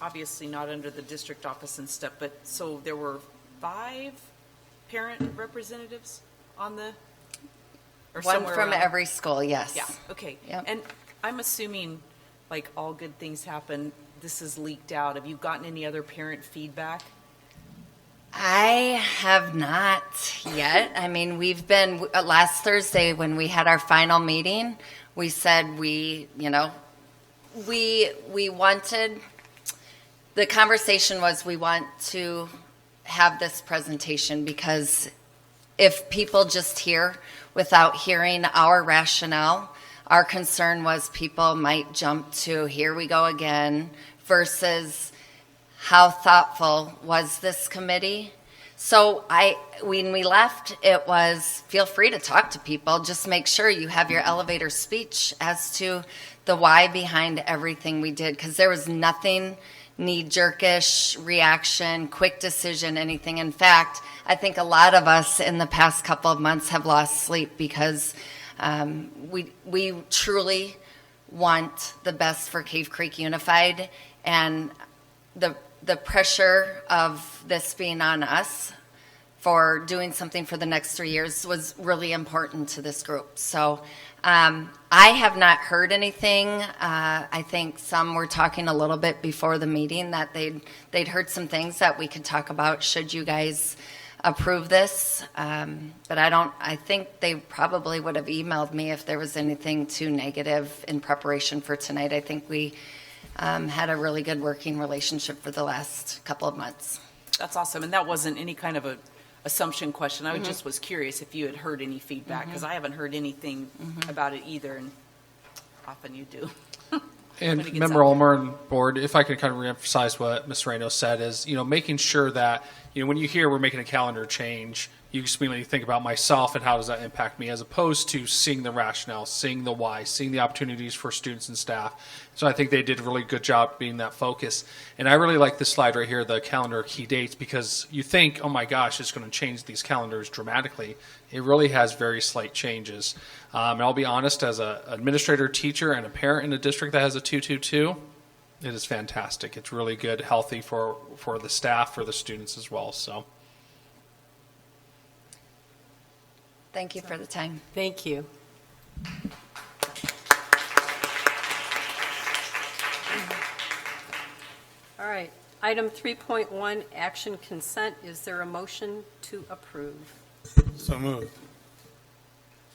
obviously not under the district office and stuff, but so there were 5 parent representatives on the, or One somewhere from around? every school, yes. Yeah, okay. Yep. And I'm assuming, like all good things happen, this is leaked out. Have you gotten any other parent feedback? I have not yet. I mean, we've been, last Thursday when we had our final meeting, we said we wanted, the conversation was we want to have this presentation because if people just hear without hearing our rationale, our concern was people might jump to, here we go again, versus how thoughtful was this committee? So when we left, it was feel free to talk to people. Just make sure you have your elevator speech as to the why behind everything we did, because there was nothing knee-jerkish reaction, quick decision, anything. In fact, I think a lot of us in the past couple of months have lost sleep because we truly want the best for Cave Creek Unified, and the pressure of this being on us for doing something for the next 3 years was really important to this group. So I have not heard anything. I think some were talking a little bit before the meeting that they'd heard some things that we could talk about should you guys approve this. But I think they probably would have emailed me if there was anything too negative in preparation for tonight. I think we had a really good working relationship for the last couple of months. That's awesome. And that wasn't any kind of a assumption question. I just was curious if you had heard any feedback, because I haven't heard anything about it either, and often you do. And When it gets Member out Ulmer and Board, if I could kind of reemphasize what Ms. Reno said is, making sure that, when you hear we're making a calendar change, you just immediately think about myself and how does that impact me, as opposed to seeing the rationale, seeing the why, seeing the opportunities for students and staff. So I think they did a really good job being that focus. And I really like this slide right here, the calendar key dates, because you think, oh my gosh, it's going to change these calendars dramatically. It really has very slight changes. And I'll be honest, as an administrator, teacher, and a parent in a district that has a 222, it is fantastic. It's really good, healthy for the staff, for the students as well. So. Thank you for the time. Thank you. All right. Item 3.1, action consent. Is there a motion to approve? So moved.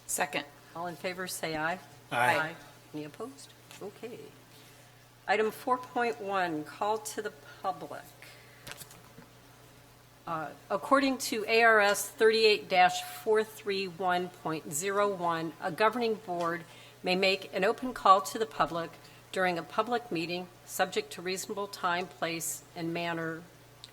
Second. All in favor, say aye. Aye. Any opposed? Okay. Item 4.1, call to the public. According to ARS 38-431.01, a governing board may make an open call to the public during a public meeting, subject to reasonable time, place, and manner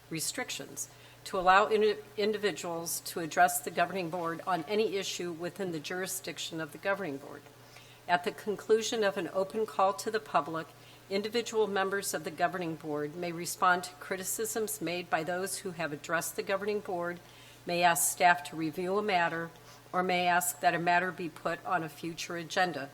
restrictions, to allow individuals to address the governing board on any issue within the jurisdiction of the governing board. At the conclusion of an open call to the public, individual members of the governing board may respond to criticisms made by those who have addressed the governing board, may ask staff to review a matter, or may ask that a matter be put on a future agenda.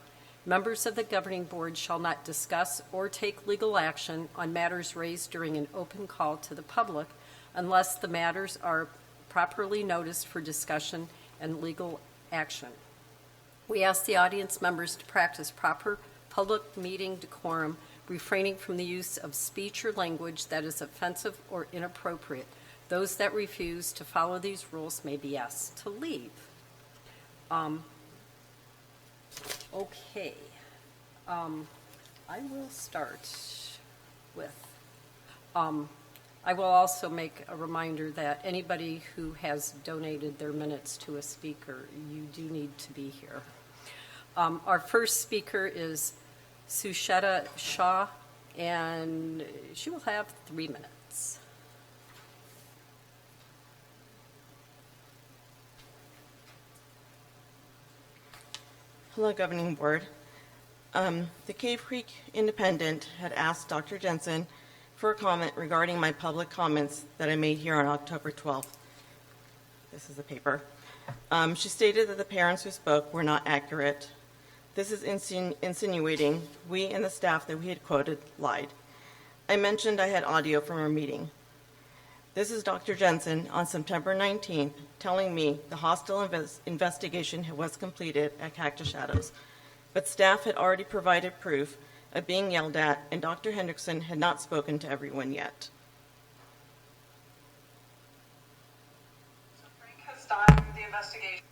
Members of the governing board shall not discuss or take legal action on matters raised during an open call to the public unless the matters are properly noticed for discussion and legal action. We ask the audience members to practice proper public meeting decorum, refraining from the use of speech or language that is offensive or inappropriate. Those that refuse to follow these rules may be asked to leave. Okay. I will start with, I will also make a reminder that anybody who has donated their minutes to a speaker, you do need to be here. Our first speaker is Susheta Shah, and she will have 3 minutes. Hello, Governing Board. The Cave Creek Independent had asked Dr. Jensen for a comment regarding my public comments that I made here on October 12th. This is the paper. She stated that the parents who spoke were not accurate. This is insinuating we and the staff that we had quoted lied. I mentioned I had audio from our meeting. This is Dr. Jensen on September 19th telling me the hostile investigation was completed at Cactus Shadows. but staff had already provided proof of being yelled at, and Dr. Hendrickson had not spoken to everyone yet. So Frank has done the investigation.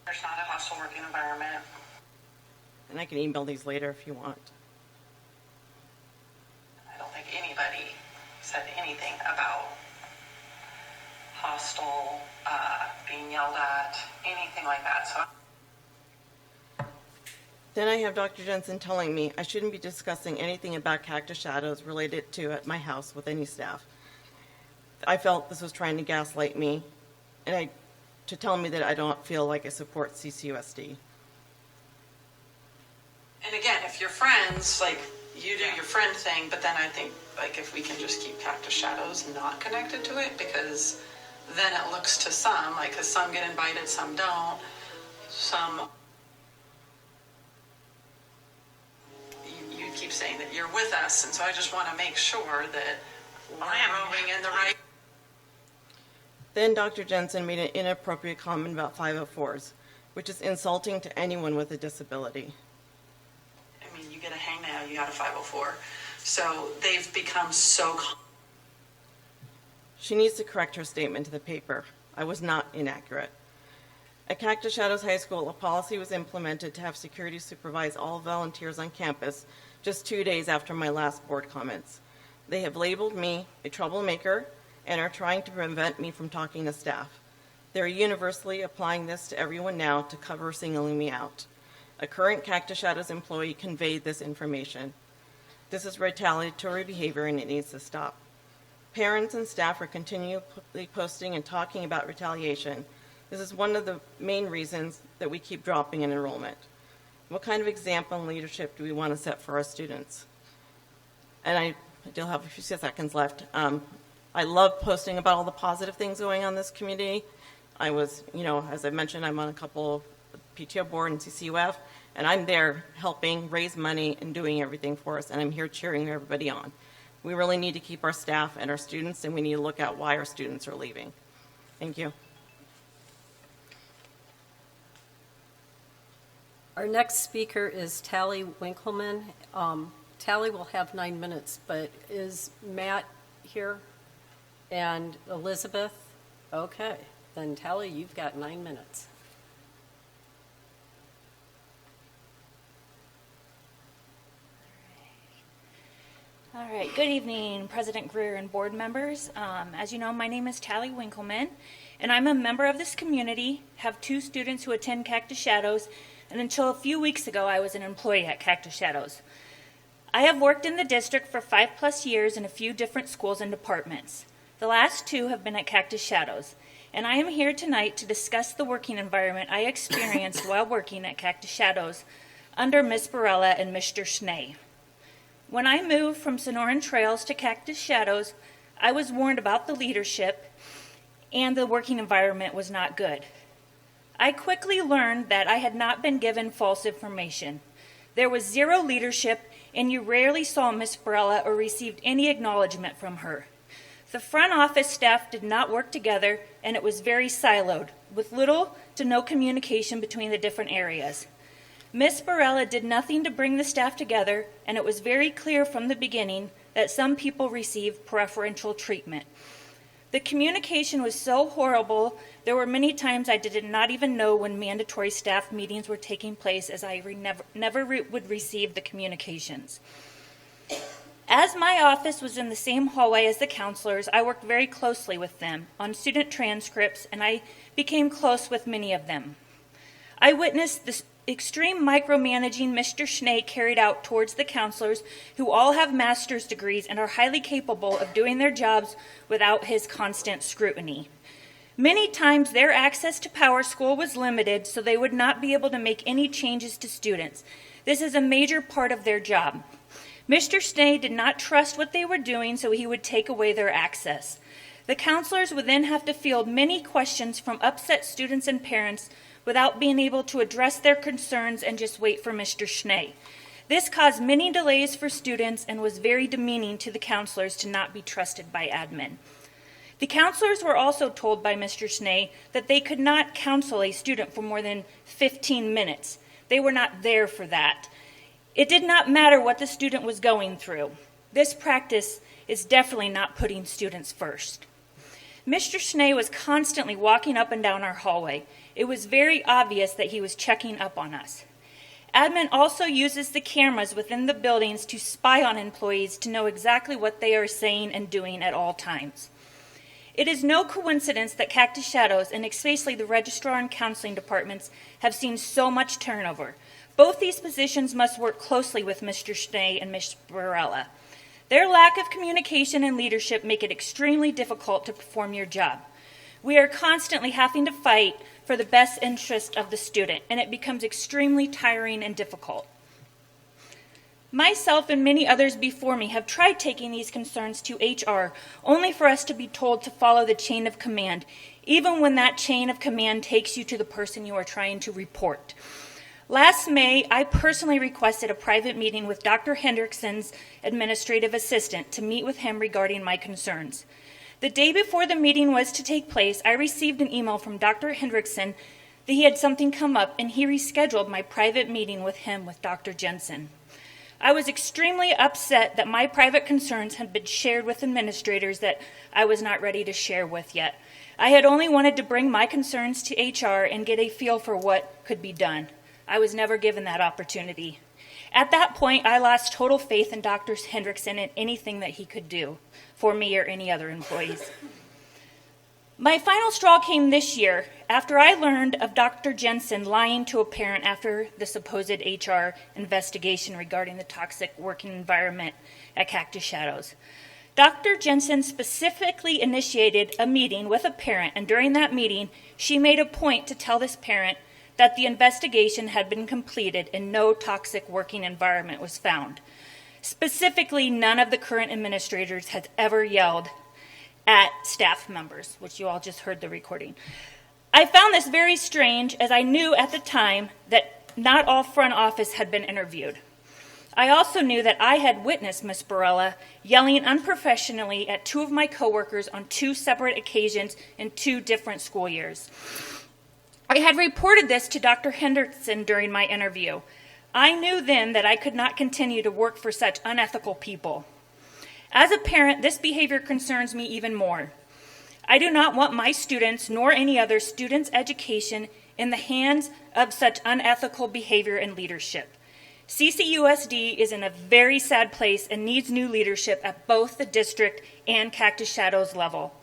There's not a hostile working environment. And I can email these later if you want. I don't think anybody said anything about hostile, being yelled at, anything like that. So Then I have Dr. Jensen telling me I shouldn't be discussing anything about Cactus Shadows related to at my house with any staff. I felt this was trying to gaslight me and to tell me that I don't feel like I support CCUSD. and again, if you're friends, like, you do your friend thing, but then I think, like, if we can just keep Cactus Shadows not connected to it, because then it looks to some, like, because some get invited, some don't, some, you keep saying that you're with us, and so I just want to make sure that we're moving in the right. Then Dr. Jensen made an inappropriate comment about 504s, which is insulting to anyone with a disability. I mean, you get a hangnail, you got a 504. So they've become so. She needs to correct her statement to the paper. I was not inaccurate. At Cactus Shadows High School, a policy was implemented to have security supervise all volunteers on campus just 2 days after my last board comments. They have labeled me a troublemaker and are trying to prevent me from talking to staff. They're universally applying this to everyone now to cover singling me out. A current Cactus Shadows employee conveyed this information. This is retaliatory behavior and it needs to stop. Parents and staff are continually posting and talking about retaliation. This is one of the main reasons that we keep dropping in enrollment. What kind of example and leadership do we want to set for our students? And I still have a few seconds left. I love posting about all the positive things going on in this community. I was, as I mentioned, I'm on a couple PTO board and CCUF, and I'm there helping raise money and doing everything for us, and I'm here cheering everybody on. We really need to keep our staff and our students, and we need to look at why our students are leaving. Thank you. Our next speaker is Tally Winkleman. Tally will have 9 minutes, but is Matt here? And Elizabeth? Okay, then Tally, you've got 9 minutes. All right, good evening, President Greer and board members. As you know, my name is Tally Winkleman, and I'm a member of this community, have 2 students who attend Cactus Shadows, and until a few weeks ago, I was an employee at Cactus Shadows. I have worked in the district for 5+ years in a few different schools and departments. The last 2 have been at Cactus Shadows, and I am here tonight to discuss the working environment I experienced while working at Cactus Shadows under Ms. Barella and Mr. Schnee. When I moved from Sonoran Trails to Cactus Shadows, I was warned about the leadership and the working environment was not good. I quickly learned that I had not been given false information. There was 0 leadership, and you rarely saw Ms. Barella or received any acknowledgement from her. The front office staff did not work together, and it was very siloed, with little to no communication between the different areas. Ms. Barella did nothing to bring the staff together, and it was very clear from the beginning that some people received preferential treatment. The communication was so horrible, there were many times I did not even know when mandatory staff meetings were taking place, as I never would receive the communications. As my office was in the same hallway as the counselors, I worked very closely with them on student transcripts, and I became close with many of them. I witnessed the extreme micromanaging Mr. Schnee carried out towards the counselors, who all have master's degrees and are highly capable of doing their jobs without his constant scrutiny. Many times their access to Power School was limited, so they would not be able to make any changes to students. This is a major part of their job. Mr. Schnee did not trust what they were doing, so he would take away their access. The counselors would then have to field many questions from upset students and parents without being able to address their concerns and just wait for Mr. Schnee. This caused many delays for students and was very demeaning to the counselors to not be trusted by admin. The counselors were also told by Mr. Snee that they could not counsel a student for more than 15 minutes. They were not there for that. It did not matter what the student was going through. This practice is definitely not putting students first. Mr. Snee was constantly walking up and down our hallway. It was very obvious that he was checking up on us. Admin also uses the cameras within the buildings to spy on employees to know exactly what they are saying and doing at all times. It is no coincidence that Cactus Shadows, and especially the registrar and counseling departments, have seen so much turnover. Both these positions must work closely with Mr. Snee and Ms. Barella. Their lack of communication and leadership make it extremely difficult to perform your job. We are constantly having to fight for the best interest of the student, and it becomes extremely tiring and difficult. Myself and many others before me have tried taking these concerns to HR, only for us to be told to follow the chain of command, even when that chain of command takes you to the person you are trying to report. Last May, I personally requested a private meeting with Dr. Hendrickson's administrative assistant to meet with him regarding my concerns. The day before the meeting was to take place, I received an email from Dr. Hendrickson that he had something come up, and he rescheduled my private meeting with him with Dr. Jensen. I was extremely upset that my private concerns had been shared with administrators that I was not ready to share with yet. I had only wanted to bring my concerns to HR and get a feel for what could be done. I was never given that opportunity. At that point, I lost total faith in Dr. Hendrickson and anything that he could do for me or any other employees. My final straw came this year after I learned of Dr. Jensen lying to a parent after the supposed HR investigation regarding the toxic working environment at Cactus Shadows. Dr. Jensen specifically initiated a meeting with a parent, and during that meeting, she made a point to tell this parent that the investigation had been completed and no toxic working environment was found. Specifically, none of the current administrators has ever yelled at staff members, which you all just heard the recording. I found this very strange, as I knew at the time that not all front office had been interviewed. I also knew that I had witnessed Ms. Barella yelling unprofessionally at two of my coworkers on two separate occasions in 2 different school years. I had reported this to Dr. Henderson during my interview. I knew then that I could not continue to work for such unethical people. As a parent, this behavior concerns me even more. I do not want my students nor any other student's education in the hands of such unethical behavior and leadership. CCUSD is in a very sad place and needs new leadership at both the district and Cactus Shadows level.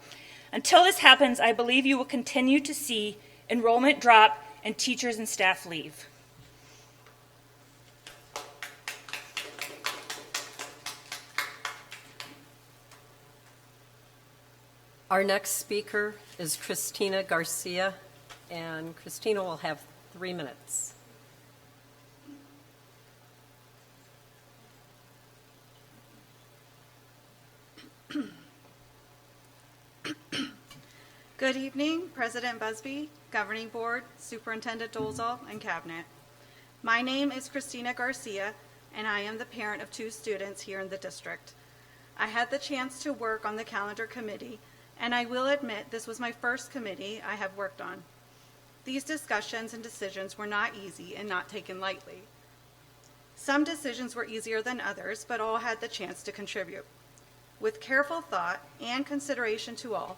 Until this happens, I believe you will continue to see enrollment drop and teachers and staff leave. Our next speaker is Christina Garcia, and Christina will have 3 minutes. Good evening, President Busby, Governing Board, Superintendent Dolezal, and Cabinet. My name is Christina Garcia, and I am the parent of 2 students here in the district. I had the chance to work on the calendar committee, and I will admit this was my first committee I have worked on. These discussions and decisions were not easy and not taken lightly. Some decisions were easier than others, but all had the chance to contribute. With careful thought and consideration to all,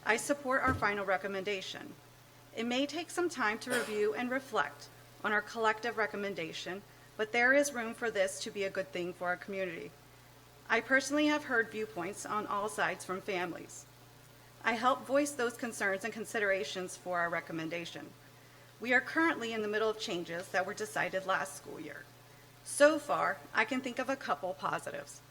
I support our final recommendation. It may take some time to review and reflect on our collective recommendation, but there is room for this to be a good thing for our community. I personally have heard viewpoints on all sides from families. I help voice those concerns and considerations for our recommendation. We are currently in the middle of changes that were decided last school year. So far, I can think of a couple positives.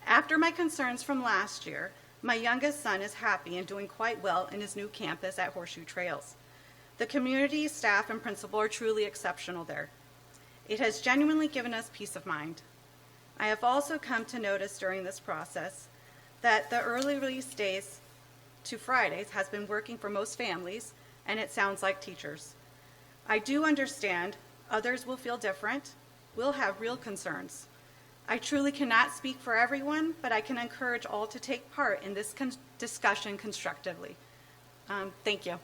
After my concerns from last year, my youngest son is happy and doing quite well in his new campus at Horseshoe Trails. The community, staff, and principal are truly exceptional there. It has genuinely given us peace of mind. I have also come to notice during this process that the early release days to Fridays has been working for most families, and it sounds like teachers. I do understand others will feel different, will have real concerns. I truly cannot speak for everyone, but I can encourage all to take part in this discussion constructively. Thank you.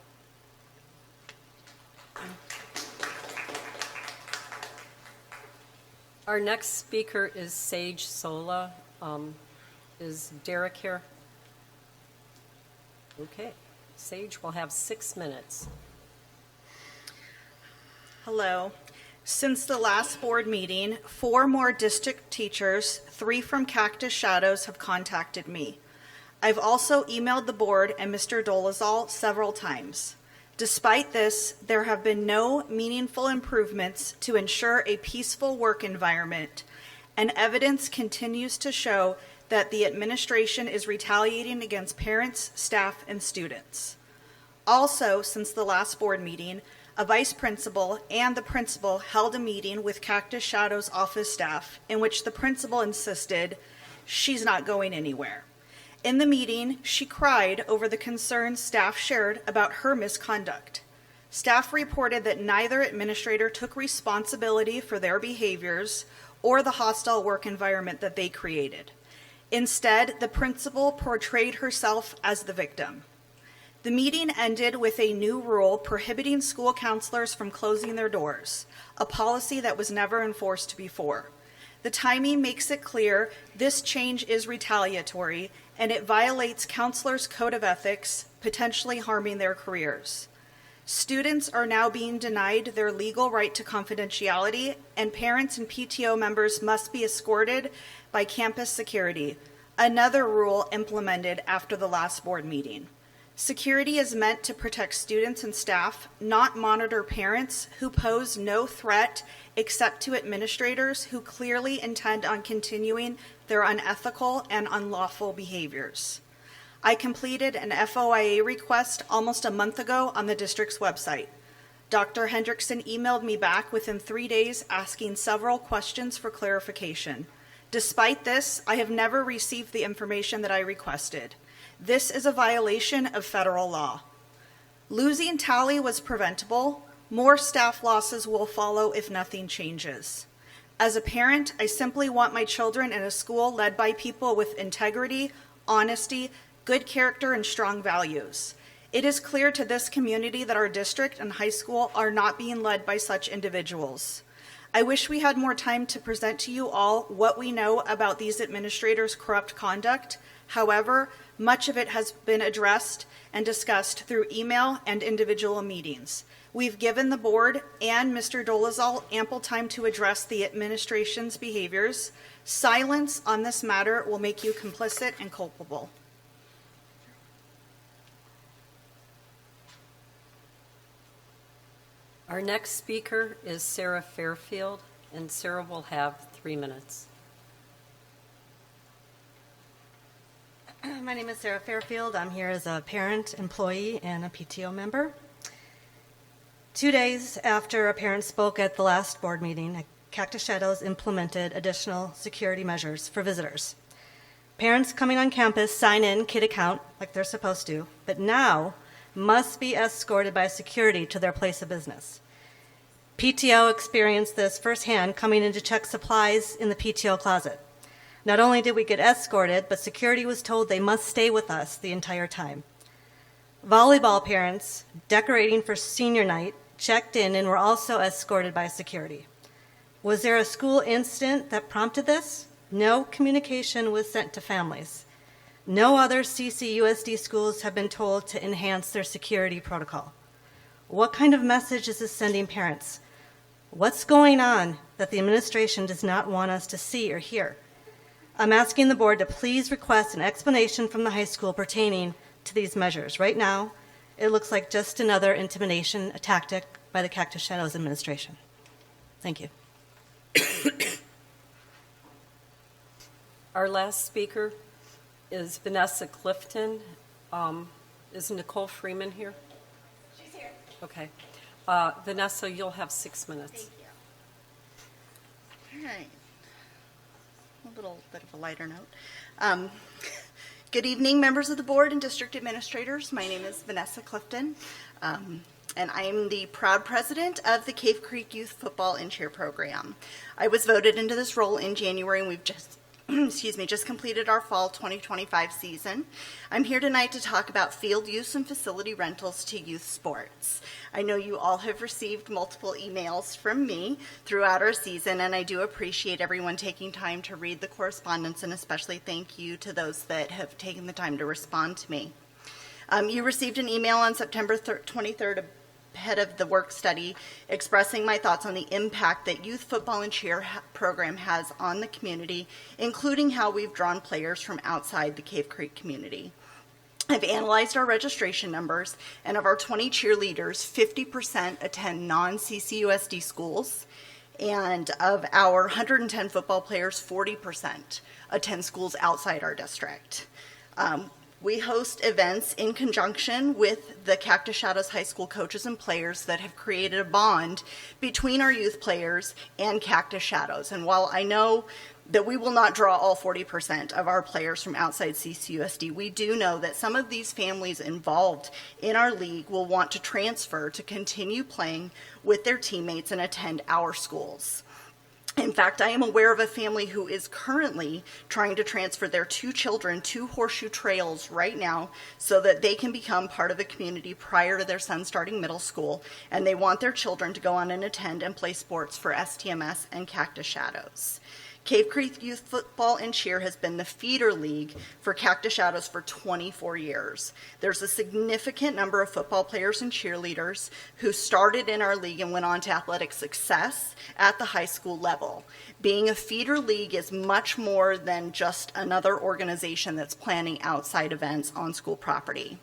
Our next speaker is Sage Sola. Is Derek here? Okay. Sage will have 6 minutes. Hello. Since the last board meeting, 4 more district teachers, 3 from Cactus Shadows, have contacted me. I've also emailed the board and Mr. Dolezal several times. Despite this, there have been no meaningful improvements to ensure a peaceful work environment, and evidence continues to show that the administration is retaliating against parents, staff, and students. Also, since the last board meeting, a vice principal and the principal held a meeting with Cactus Shadows office staff in which the principal insisted she's not going anywhere. In the meeting, she cried over the concerns staff shared about her misconduct. Staff reported that neither administrator took responsibility for their behaviors or the hostile work environment that they created. Instead, the principal portrayed herself as the victim. The meeting ended with a new rule prohibiting school counselors from closing their doors, a policy that was never enforced before. The timing makes it clear this change is retaliatory and it violates counselors' code of ethics, potentially harming their careers. Students are now being denied their legal right to confidentiality, and parents and PTO members must be escorted by campus security, another rule implemented after the last board meeting. Security is meant to protect students and staff, not monitor parents who pose no threat except to administrators who clearly intend on continuing their unethical and unlawful behaviors. I completed an FOIA request almost a month ago on the district's website. Dr. Hendrickson emailed me back within 3 days asking several questions for clarification. Despite this, I have never received the information that I requested. This is a violation of federal law. Losing Tally was preventable. More staff losses will follow if nothing changes. As a parent, I simply want my children in a school led by people with integrity, honesty, good character, and strong values. It is clear to this community that our district and high school are not being led by such individuals. I wish we had more time to present to you all what we know about these administrators' corrupt conduct. However, much of it has been addressed and discussed through email and individual meetings. We've given the board and Mr. Dolezal ample time to address the administration's behaviors. Silence on this matter will make you complicit and culpable. Our next speaker is Sarah Fairfield, and Sarah will have 3 minutes. My name is Sarah Fairfield. I'm here as a parent, employee, and a PTO member. 2 days after a parent spoke at the last board meeting, Cactus Shadows implemented additional security measures for visitors. Parents coming on campus sign in kid account like they're supposed to, but now must be escorted by security to their place of business. PTO experienced this firsthand coming in to check supplies in the PTO closet. Not only did we get escorted, but security was told they must stay with us the entire time. Volleyball parents decorating for senior night checked in and were also escorted by security. Was there a school incident that prompted this? No communication was sent to families. No other CCUSD schools have been told to enhance their security protocol. What kind of message is this sending parents? What's going on that the administration does not want us to see or hear? I'm asking the board to please request an explanation from the high school pertaining to these measures. Right now, it looks like just another intimidation tactic by the Cactus Shadows administration. Thank you. Our last speaker is Vanessa Clifton. Is Nicole Freeman here? She's here. Okay. Vanessa, you'll have 6 minutes. Thank you. All right. A little bit of a lighter note. Good evening, members of the board and district administrators. My name is Vanessa Clifton. and I'm the proud president of the Cave Creek Youth Football and Cheer Program. I was voted into this role in January, and we've just just completed our fall 2025 season. I'm here tonight to talk about field use and facility rentals to youth sports. I know you all have received multiple emails from me throughout our season, and I do appreciate everyone taking time to read the correspondence, and especially thank you to those that have taken the time to respond to me. You received an email on September 23rd ahead of the work study expressing my thoughts on the impact that youth football and cheer program has on the community, including how we've drawn players from outside the Cave Creek community. I've analyzed our registration numbers, and of our 20 cheerleaders, 50% attend non-CCUSD schools, and of our 110 football players, 40% attend schools outside our district. We host events in conjunction with the Cactus Shadows High School coaches and players that have created a bond between our youth players and Cactus Shadows. And while I know that we will not draw all 40% of our players from outside CCUSD, we do know that some of these families involved in our league will want to transfer to continue playing with their teammates and attend our schools. In fact, I am aware of a family who is currently trying to transfer their 2 children to Horseshoe Trails right now so that they can become part of the community prior to their son starting middle school, and they want their children to go on and attend and play sports for STMS and Cactus Shadows. Cave Creek Youth Football and Cheer has been the feeder league for Cactus Shadows for 24 years. There's a significant number of football players and cheerleaders who started in our league and went on to athletic success at the high school level. Being a feeder league is much more than just another organization that's planning outside events on school property.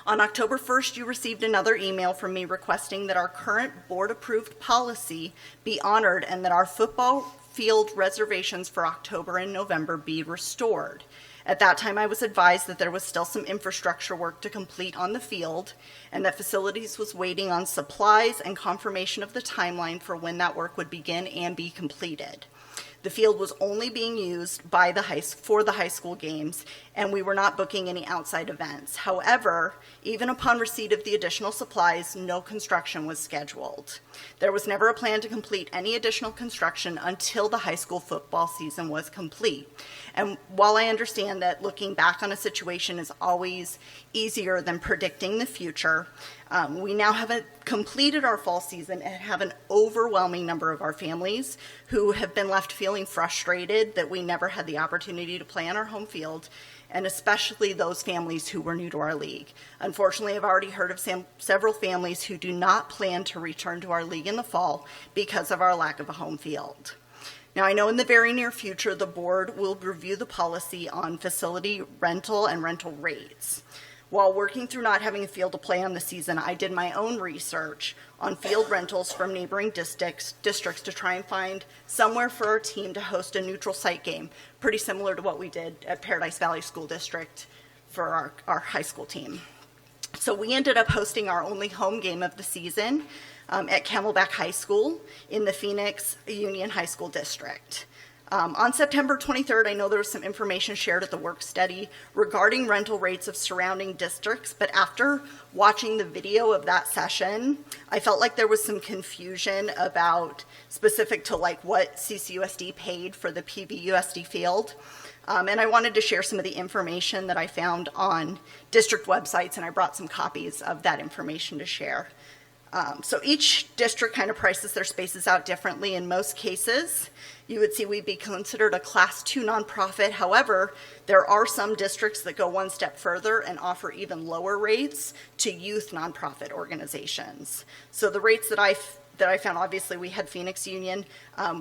On October 1st, you received another email from me requesting that our current board-approved policy be honored and that our football field reservations for October and November be restored. At that time, I was advised that there was still some infrastructure work to complete on the field and that facilities was waiting on supplies and confirmation of the timeline for when that work would begin and be completed. The field was only being used for the high school games, and we were not booking any outside events. However, even upon receipt of the additional supplies, no construction was scheduled. There was never a plan to complete any additional construction until the high school football season was complete. And while I understand that looking back on a situation is always easier than predicting the future, we now have completed our fall season and have an overwhelming number of our families who have been left feeling frustrated that we never had the opportunity to play on our home field, and especially those families who were new to our league. Unfortunately, I've already heard of several families who do not plan to return to our league in the fall because of our lack of a home field. Now, I know in the very near future, the board will review the policy on facility rental and rental rates. While working through not having a field to play on the season, I did my own research on field rentals from neighboring districts to try and find somewhere for our team to host a neutral site game, pretty similar to what we did at Paradise Valley School District for our high school team. So we ended up hosting our only home game of the season at Camelback High School in the Phoenix Union High School District. On September 23rd, I know there was some information shared at the work study regarding rental rates of surrounding districts, but after watching the video of that session, I felt like there was some confusion about specific to like what CCUSD paid for the PVUSD field. And I wanted to share some of the information that I found on district websites, and I brought some copies of that information to share. So each district kind of prices their spaces out differently. In most cases, you would see we'd be considered a Class 2 nonprofit. However, there are some districts that go one step further and offer even lower rates to youth nonprofit organizations. So the rates that I found, obviously we had Phoenix Union.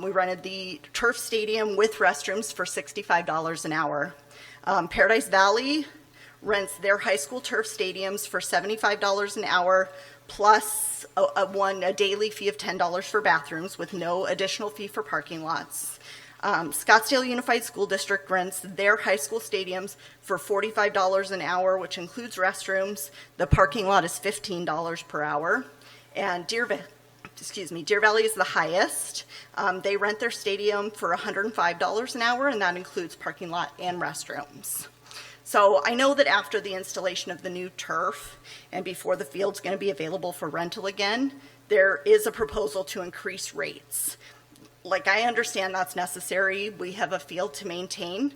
We rented the turf stadium with restrooms for $65 an hour. Paradise Valley rents their high school turf stadiums for $75 an hour, plus a daily fee of $10 for bathrooms with no additional fee for parking lots. Scottsdale Unified School District rents their high school stadiums for $45 an hour, which includes restrooms. The parking lot is $15 per hour. And Deer Valley is the highest. They rent their stadium for $105 an hour, and that includes parking lot and restrooms. So I know that after the installation of the new turf and before the field's going to be available for rental again, there is a proposal to increase rates. Like, I understand that's necessary. We have a field to maintain.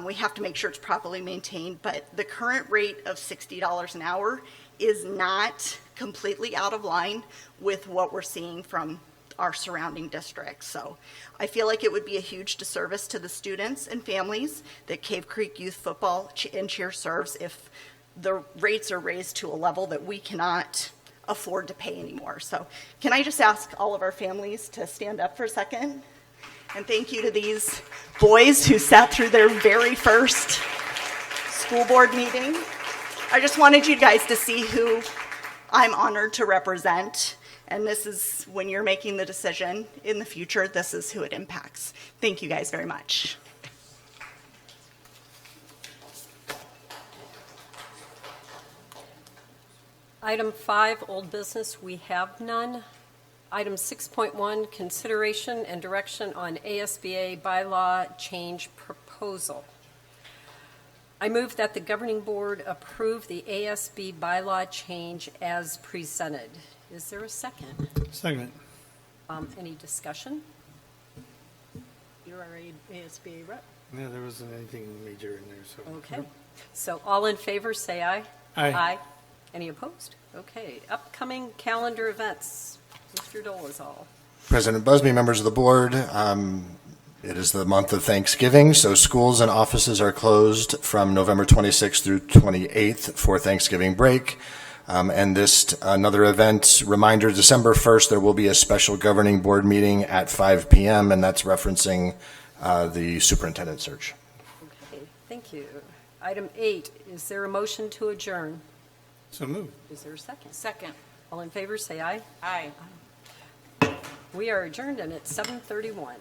We have to make sure it's properly maintained, but the current rate of $60 an hour is not completely out of line with what we're seeing from our surrounding districts. So I feel like it would be a huge disservice to the students and families that Cave Creek Youth Football and Cheer serves if the rates are raised to a level that we cannot afford to pay anymore. So can I just ask all of our families to stand up for a second? And thank you to these boys who sat through their very first school board meeting. I just wanted you guys to see who I'm honored to represent. And this is, when you're making the decision in the future, this is who it impacts. Thank you guys very much. Item 5, old business, we have none. Item 6.1, consideration and direction on ASBA bylaw change proposal. I move that the governing board approve the ASB bylaw change as presented. Is there a second? Second. Any discussion? You're our ASBA rep. Yeah, there wasn't anything major in there, so. Okay. So all in favor, say aye. Aye. Any opposed? Okay. Upcoming calendar events. Mr. Dolezal. President Busby, members of the board, it is the month of Thanksgiving, so schools and offices are closed from November 26th through 28th for Thanksgiving break. And this, another event, reminder, December 1st, there will be a special governing board meeting at 5 p.m., and that's referencing the superintendent search. Okay, thank you. Item 8, is there a motion to adjourn? So moved. Is there a second? Second. All in favor, say aye. Aye. We are adjourned, and it's 7:31.